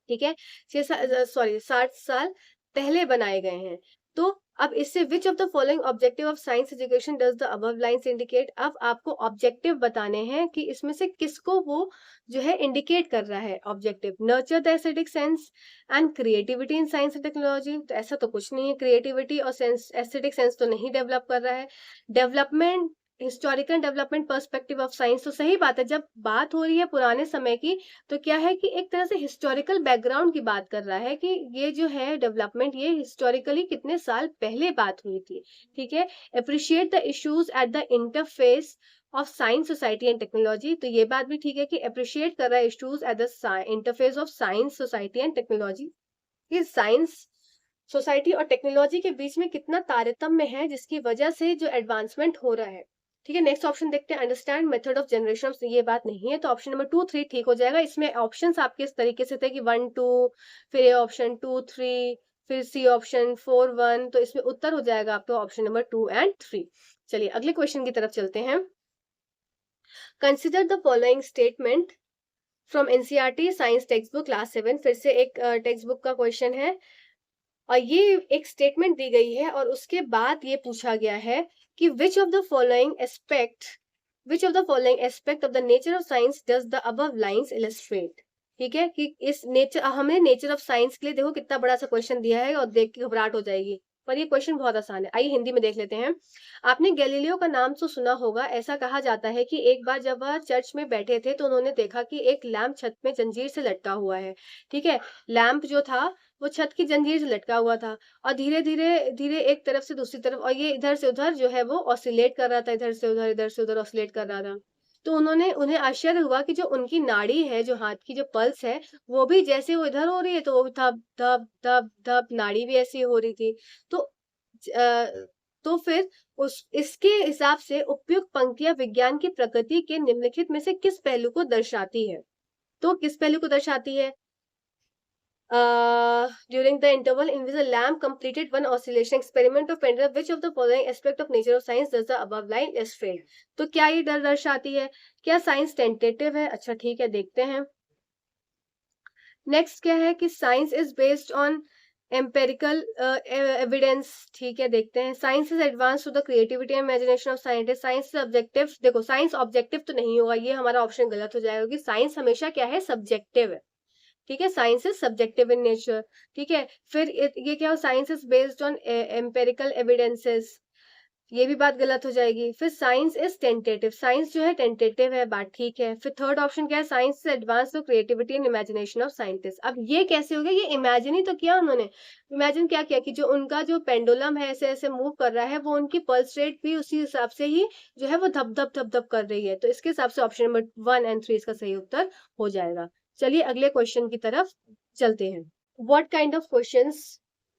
ठीक है, 60 साल पहले बनाए गए हैं। तो अब इससे विच of the following objective of science education does the above lines indicate. अब आपको ऑब्जेक्टिव बताने हैं कि इसमें से किसको वो जो है इंडिकेट कर रहा है objective. Nurture the aesthetic sense and creativity in science and technology, तो ऐसा तो कुछ नहीं है, क्रिएटिविटी और सेंस एस्थेटिक सेंस तो नहीं डेवलप कर रहा है। Development historical development perspective of science, तो सही बात है, जब बात हो रही है पुराने समय की तो क्या है कि एक तरह से हिस्टोरिकल बैकग्राउंड की बात कर रहा है कि ये जो है डेवलपमेंट ये हिस्टोरिकली कितने साल पहले बात हुई थी। ठीक है, appreciate the issues at the interface of science society and technology, तो ये बात भी ठीक है कि अप्रिशिएट कर रहा है issues at the interface of science society and technology. ये साइंस सोसाइटी और टेक्नोलॉजी के बीच में कितना तारतम्य है जिसकी वजह से जो एडवांसमेंट हो रहा है। ठीक है, नेक्स्ट ऑप्शन देखते हैं, अंडरस्टैंड मेथड ऑफ जनरेशन, ये बात नहीं है, तो ऑप्शन नंबर 2 3 ठीक हो जाएगा। इसमें ऑप्शंस आपके इस तरीके से थे कि 1 2, फिर ए ऑप्शन 2 3, फिर सी ऑप्शन 4 1, तो इसमें उत्तर हो जाएगा आपका ऑप्शन नंबर 2 एंड 3। चलिए अगले क्वेश्चन की तरफ चलते हैं। Consider the following statement from NCERT science text book class 7, फिर से एक टेक्स्ट बुक का क्वेश्चन है और ये एक स्टेटमेंट दी गई है और उसके बाद ये पूछा गया है कि which of the following aspect of the nature of science does the above lines illustrate। ठीक है, कि इस नेचर, हमने नेचर ऑफ साइंस के लिए देखो कितना बड़ा सा क्वेश्चन दिया है और देख के घबराहट हो जाएगी, पर ये क्वेश्चन बहुत आसान है। आइए हिंदी में देख लेते हैं। आपने गैलीलियो का नाम तो सुना होगा। ऐसा कहा जाता है कि एक बार जब वह चर्च में बैठे थे तो उन्होंने देखा कि एक लैंप छत में जंजीर से लटका हुआ है। ठीक है, लैंप जो था वो छत की जंजीर से लटका हुआ था और धीरे धीरे धीरे एक तरफ से दूसरी तरफ, और ये इधर से उधर जो है वो ऑसिलेट कर रहा था, इधर से उधर ऑसिलेट कर रहा था। तो उन्हें आश्चर्य हुआ कि जो उनकी नाड़ी है, जो हाथ की जो पल्स है, वो भी जैसे वो इधर हो रही है तो वो धप धप धप धप नाड़ी भी ऐसी हो रही थी। तो तो फिर उस इसके हिसाब से उपयुक्त पंक्तियां विज्ञान की प्रकृति के निम्नलिखित में से किस पहलू को दर्शाती है। तो किस पहलू को दर्शाती है? During the interval in which the lamp completed one oscillation experiment of Pendler, which of the following aspect of nature of science does the above line illustrate। तो क्या ये दर्शाती है? क्या साइंस टेंटेटिव है? अच्छा ठीक है, देखते हैं। नेक्स्ट क्या है कि science is based on empirical evidence. ठीक है, देखते हैं। Science is advance to the creativity and imagination of scientist. Science is objective, देखो साइंस ऑब्जेक्टिव तो नहीं होगा, ये हमारा ऑप्शन गलत हो जाएगा क्योंकि साइंस हमेशा क्या है, सब्जेक्टिव है। ठीक है, science is subjective in nature. ठीक है, फिर ये क्या हो, science is based on empirical evidences, ये भी बात गलत हो जाएगी। फिर साइंस इज टेंटेटिव, साइंस जो है टेंटेटिव है, बात ठीक है। फिर थर्ड ऑप्शन क्या है, science is advance to creativity and imagination of scientist. अब ये कैसे हो गया, ये इमेजिन ही तो किया उन्होंने। इमेजिन क्या किया कि जो उनका जो पेंडुलम है ऐसे ऐसे मूव कर रहा है, वो उनकी पल्स रेट भी उसी हिसाब से ही जो है वो धप धप धप धप कर रही है। तो इसके हिसाब से ऑप्शन नंबर 1 एंड 3 इसका सही उत्तर हो जाएगा। चलिए अगले क्वेश्चन की तरफ चलते हैं। What kind of questions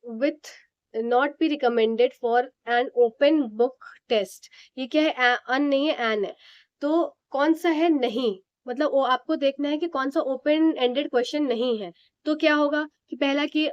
with not be recommended for an open book test. ये क्या है, अन नहीं है, एन है। तो कौन सा है नहीं, मतलब वो आपको देखना है कि कौन सा ओपन एंडेड क्वेश्चन नहीं है। तो क्या होगा कि पहला कि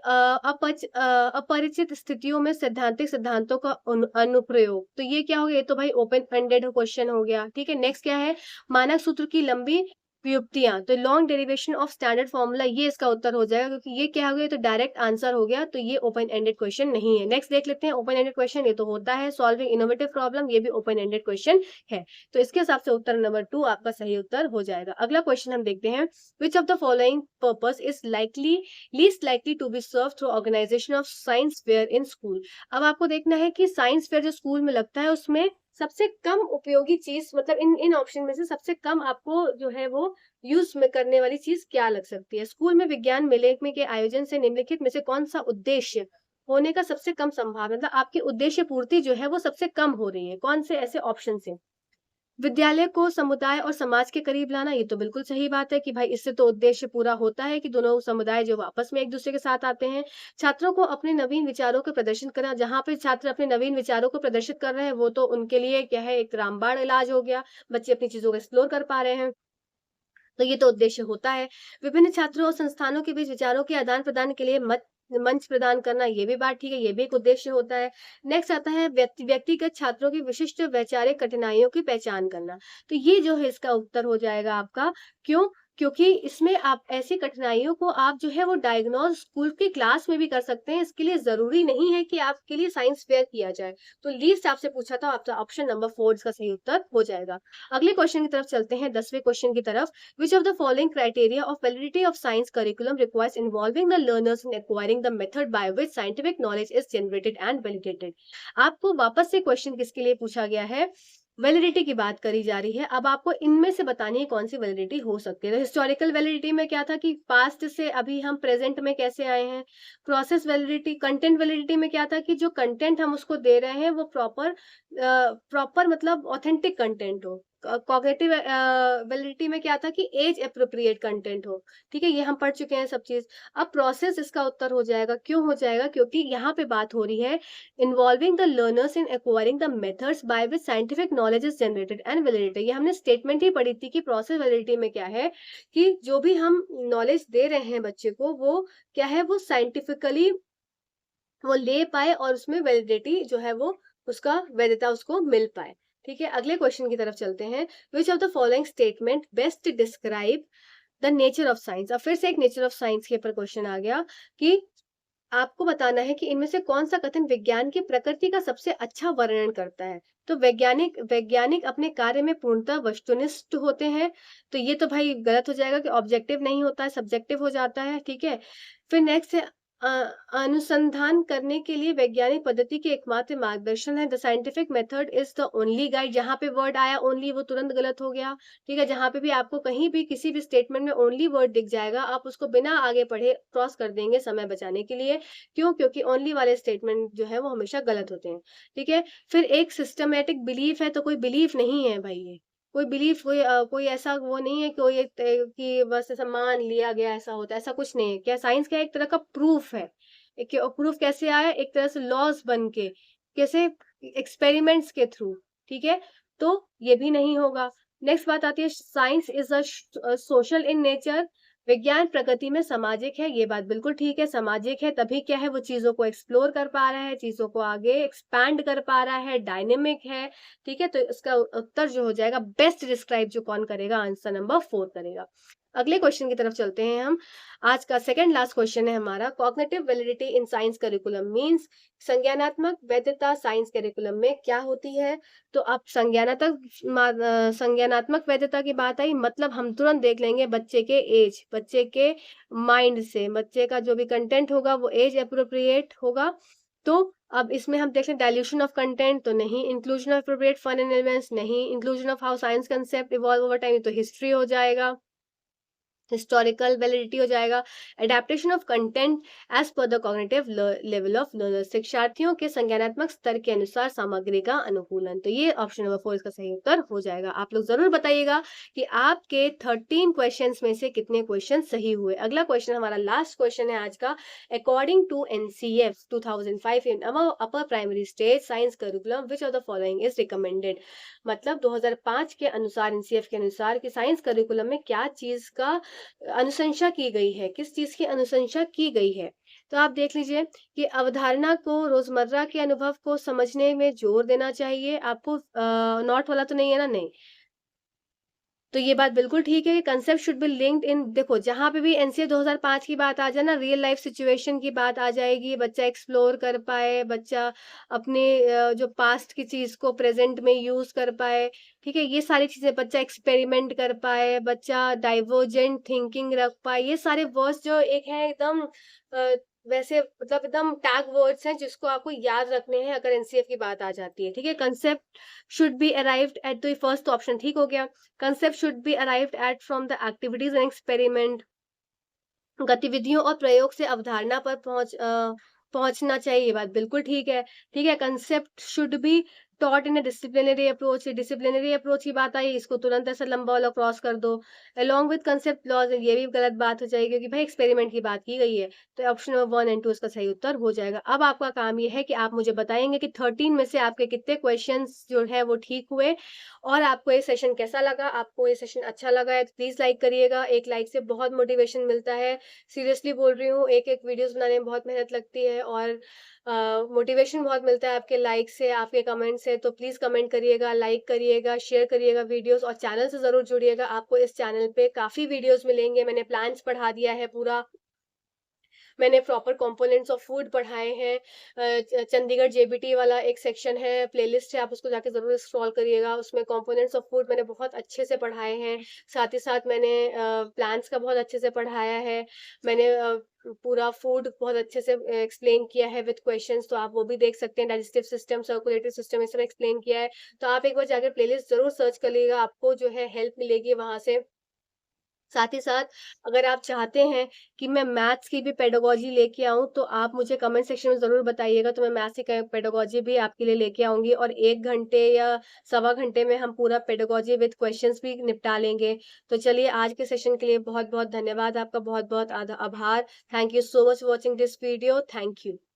अपरिचित स्थितियों में सैद्धांतिक सिद्धांतों का अनुप्रयोग, तो ये क्या हो गया, ये तो भाई ओपन एंडेड क्वेश्चन हो गया। ठीक है, नेक्स्ट क्या है, मानक सूत्र की लंबी व्युत्पत्तियां, तो long derivation of standard formula, ये इसका उत्तर हो जाएगा क्योंकि ये क्या हो गया, तो डायरेक्ट आंसर हो गया, तो ये ओपन एंडेड क्वेश्चन नहीं है। नेक्स्ट देख लेते हैं, ओपन एंडेड क्वेश्चन ये तो होता है सॉल्विंग इनोवेटिव प्रॉब्लम, ये भी ओपन एंडेड क्वेश्चन है। तो इसके हिसाब से उत्तर नंबर 2 आपका सही उत्तर हो जाएगा। अगला क्वेश्चन हम देखते हैं, which of the following purpose is least likely to be serve through organisation of science fair in school. अब आपको देखना है कि साइंस फेयर जो स्कूल में लगता है उसमें सबसे कम उपयोगी चीज, मतलब इन ऑप्शन में से सबसे कम आपको जो है वो यूज में करने वाली चीज क्या लग सकती है। स्कूल में विज्ञान मेले में के आयोजन से निम्नलिखित में से कौन सा उद्देश्य होने का सबसे कम संभावना, मतलब आपकी उद्देश्य पूर्ति जो है वो सबसे कम हो रही है? कौन से ऐसे ऑप्शन से? विद्यालय को समुदाय और समाज के करीब लाना, ये तो बिल्कुल सही बात है कि भाई इससे तो उद्देश्य पूरा होता है कि दोनों समुदाय जो आपस में एक-दूसरे के साथ आते हैं। छात्रों को अपने नवीन विचारों का प्रदर्शन करना, जहाँ पे छात्र अपने नवीन विचारों को प्रदर्शित कर रहे हैं, वो तो उनके लिए क्या है, एक रामबाण इलाज हो गया। बच्चे अपनी चीज़ों को एक्सप्लोर कर पा रहे हैं। तो ये तो उद्देश्य होता है। विभिन्न छात्रों और संस्थानों के बीच विचारों के आदान-प्रदान के लिए मत मंच प्रदान करना, ये भी बात ठीक है, ये भी एक उद्देश्य होता है। नेक्स्ट आता है व्यक्तिगत छात्रों की विशिष्ट वैचारिक कठिनाइयों की पहचान करना। तो ये जो है इसका उत्तर हो जाएगा आपका, क्यों? क्योंकि इसमें आप ऐसी कठिनाइयों को आप जो है वो डायग्नोज़ स्कूल की क्लास में भी कर सकते हैं। इसके लिए ज़रूरी नहीं है कि आपके लिए साइंस फेयर किया जाए। तो लीस्ट आपसे पूछा था, आपका ऑप्शन नंबर 4 इसका सही उत्तर हो जाएगा। अगले क्वेश्चन की तरफ चलते हैं, 10वें क्वेश्चन की तरफ। Which of the following criteria of validity of science curriculum requires involving the learners in acquiring the method by which scientific knowledge is generated and validated? आपको वापस से क्वेश्चन किसके लिए पूछा गया है? वैलिडिटी की बात करी जा रही है। अब आपको इनमें से बतानी है कौन सी वैलिडिटी हो सकती है। तो हिस्टोरिकल वैलिडिटी में क्या था कि पास्ट से अभी हम प्रेजेंट में कैसे आए हैं। प्रोसेस वैलिडिटी, कंटेंट वैलिडिटी में क्या था कि जो कंटेंट हम उसको दे रहे हैं वो प्रॉपर मतलब ऑथेंटिक कंटेंट हो। कॉग्निटिव वैलिडिटी में क्या था कि एज एप्रोप्रिएट कंटेंट हो। ठीक है, ये हम पढ़ चुके हैं सब चीज। अब प्रोसेस इसका उत्तर हो जाएगा। क्यों हो जाएगा? क्योंकि यहाँ पे बात हो रही है involving the learners in acquiring the methods by which scientific knowledge is generated and validated. ये हमने स्टेटमेंट ही पढ़ी थी कि प्रोसेस वैलिडिटी में क्या है कि जो भी हम नॉलेज दे रहे हैं बच्चे को, वो क्या है, वो साइंटिफिकली वो ले पाए और उसमें वैलिडिटी जो है वो उसका वैधता उसको मिल पाए। ठीक है, अगले क्वेश्चन की तरफ चलते हैं। Which of the following statement best describe the nature of science. अब फिर से एक नेचर ऑफ साइंस के ऊपर क्वेश्चन आ गया कि आपको बताना है कि इनमें से कौन सा कथन विज्ञान की प्रकृति का सबसे अच्छा वर्णन करता है। तो वैज्ञानिक वैज्ञानिक अपने कार्य में पूर्णतः वस्तुनिष्ठ होते हैं। तो ये तो भाई गलत हो जाएगा कि ऑब्जेक्टिव नहीं होता है, सब्जेक्टिव हो जाता है। ठीक है, फिर नेक्स्ट है अ, अनुसंधान करने के लिए वैज्ञानिक पद्धति के एकमात्र मार्गदर्शन है। The scientific method is the only guide. जहाँ पे वर्ड आया ओनली, वो तुरंत गलत हो गया। ठीक है, जहाँ पे भी आपको कहीं भी किसी भी स्टेटमेंट में ओनली वर्ड दिख जाएगा, आप उसको बिना आगे पढ़े क्रॉस कर देंगे समय बचाने के लिए। क्यों? क्योंकि ओनली वाले स्टेटमेंट जो है वो हमेशा गलत होते हैं। ठीक है, फिर एक सिस्टमैटिक बिलीफ है, तो कोई बिलीफ नहीं है भाई ये। कोई बिलीफ कोई ऐसा वो नहीं है, कोई एक कि बस ऐसा मान लिया गया ऐसा होता है, ऐसा कुछ नहीं है। क्या साइंस क्या एक तरह का प्रूफ है। एक प्रूफ कैसे आया? एक तरह से लॉज़ बन के, कैसे? एक्सपेरिमेंट्स के थ्रू। ठीक है? तो ये भी नहीं होगा। नेक्स्ट बात आती है, science is social in nature. विज्ञान प्रकृति में सामाजिक है। ये बात बिल्कुल ठीक है, सामाजिक है तभी क्या है, वो चीज़ों को एक्सप्लोर कर पा रहा है, चीज़ों को आगे एक्सपैंड कर पा रहा है, डायनामिक है। ठीक है? तो इसका उत्तर जो हो जाएगा बेस्ट डिस्क्राइब जो कौन करेगा? आंसर नंबर 4 करेगा। अगले क्वेश्चन की तरफ चलते हैं हम। आज का सेकंड लास्ट क्वेश्चन है हमारा, cognitive validity in science curriculum means. संज्ञानात्मक वैधता साइंस करिकुलम में क्या होती है? तो अब संज्ञानात्मक वैधता की बात आई, मतलब हम तुरंत देख लेंगे बच्चे के एज, बच्चे के माइंड से, बच्चे का जो भी कंटेंट होगा वो एज एप्रोप्रिएट होगा। तो अब इसमें हम देख लें डाइल्यूशन ऑफ कंटेंट तो नहीं, inclusion of appropriate fun and elements नहीं, inclusion of how science concept evolve over time तो हिस्ट्री हो जाएगा, हिस्टोरिकल वैलिडिटी हो जाएगा। Adaptation of content as per the cognitive level of learner, शिक्षार्थियों के संज्ञानात्मक स्तर के अनुसार सामग्री का अनुकूलन। तो ये ऑप्शन नंबर 4 इसका सही उत्तर हो जाएगा। आप लोग जरूर बताइएगा कि आपके 13 क्वेश्चंस में से कितने क्वेश्चन सही हुए। अगला क्वेश्चन हमारा लास्ट क्वेश्चन है आज का। According to NCF 2005 in upper primary stage science curriculum which of the following is recommended. मतलब 2005 के अनुसार, एनसीएफ के अनुसार कि साइंस करिकुलम में क्या चीज का अनुशंसा की गई है, किस चीज की अनुशंसा की गई है। तो आप देख लीजिए कि अवधारणा को रोजमर्रा के अनुभव को समझने में जोर देना चाहिए। आपको नॉट वाला तो नहीं है ना? नहीं, तो ये बात बिल्कुल ठीक है। Concept should be linked in. देखो जहाँ पे भी एनसीए 2005 की बात आ जाए ना, रियल लाइफ सिचुएशन की बात आ जाएगी, बच्चा एक्सप्लोर कर पाए, बच्चा अपने जो पास्ट की चीज को प्रेजेंट में यूज कर पाए। ठीक है, ये सारी चीजें, बच्चा एक्सपेरिमेंट कर पाए, बच्चा डाइवर्जेंट थिंकिंग रख पाए, ये सारे वर्ड्स जो एक है एकदम वैसे मतलब एकदम टैग वर्ड्स हैं जिसको आपको याद रखने हैं अगर एनसीएफ की बात आ जाती है। ठीक है, concept should be arrived at the first option ठीक हो गया। Concept should be arrived at from the activities and experiment. गतिविधियों और प्रयोग से अवधारणा पर पहुँचना चाहिए, ये बात बिल्कुल ठीक है? Concept should be taught in a disciplinary approach की बात आई, इसको तुरंत ऐसा लंबा वाला क्रॉस कर दो। अलोंग विथ कंसेप्ट लॉज़ ये भी गलत बात हो जाएगी क्योंकि भाई एक्सपेरिमेंट की बात की गई है, तो ऑप्शन नंबर 1 एंड 2 इसका सही उत्तर हो जाएगा। अब आपका काम ये है कि आप मुझे बताएँगे कि 13 में से आपके कितने क्वेश्चन्स जो है वो ठीक हुए और आपको ये सेशन कैसा लगा? आपको ये सेशन अच्छा लगा है तो प्लीज़ लाइक करिएगा, एक लाइक से बहुत मोटिवेशन मिलता है। सीरियसली बोल रही हूँ, एक-एक वीडियोज़ बनाने में बहुत मेहनत लगती है और मोटिवेशन बहुत मिलता है आपके लाइक से, आपके कमेंट से, तो प्लीज़ कमेंट करिएगा, लाइक करिएगा, शेयर करिएगा वीडियोज़ और चैनल से ज़रूर जुड़िएगा। आपको इस चैनल पे काफ़ी वीडियोज़ मिलेंगे, मैंने प्लान्स पढ़ा दिया है पूरा। मैंने प्रॉपर कंपोनेंट्स ऑफ फूड पढ़ाए हैं। चंडीगढ़ जेबीटी वाला एक सेक्शन है, प्लेलिस्ट है, आप उसको जाके ज़रूर स्क्रॉल करिएगा। उसमें कंपोनेंट्स ऑफ फूड मैंने बहुत अच्छे से पढ़ाए हैं। साथ ही साथ मैंने प्लांट्स का बहुत अच्छे से पढ़ाया है। मैंने पूरा फूड बहुत अच्छे से एक्सप्लेन किया है विद क्वेश्चंस, तो आप वो भी देख सकते हैं। डाइजेस्टिव सिस्टम, सर्कुलेटरी सिस्टम, इस तरह एक्सप्लेन किया है। तो आप एक बार जाकर प्लेलिस्ट ज़रूर सर्च कर लीजिएगा, आपको जो है हेल्प मिलेगी वहाँ से। साथ ही साथ अगर आप चाहते हैं कि मैं मैथ्स की भी पेडागॉजी लेके आऊँ, तो आप मुझे कमेंट सेक्शन में ज़रूर बताइएगा, तो मैं मैथ्स की पेडागॉजी भी आपके लिए लेके आऊँगी और 1 घंटे या सवा घंटे में हम पूरा पेडागॉजी विद क्वेश्चंस भी निपटा लेंगे। तो चलिए आज के सेशन के लिए बहुत-बहुत धन्यवाद, आपका बहुत-बहुत आभार। Thank you so much for watching this video. Thank you.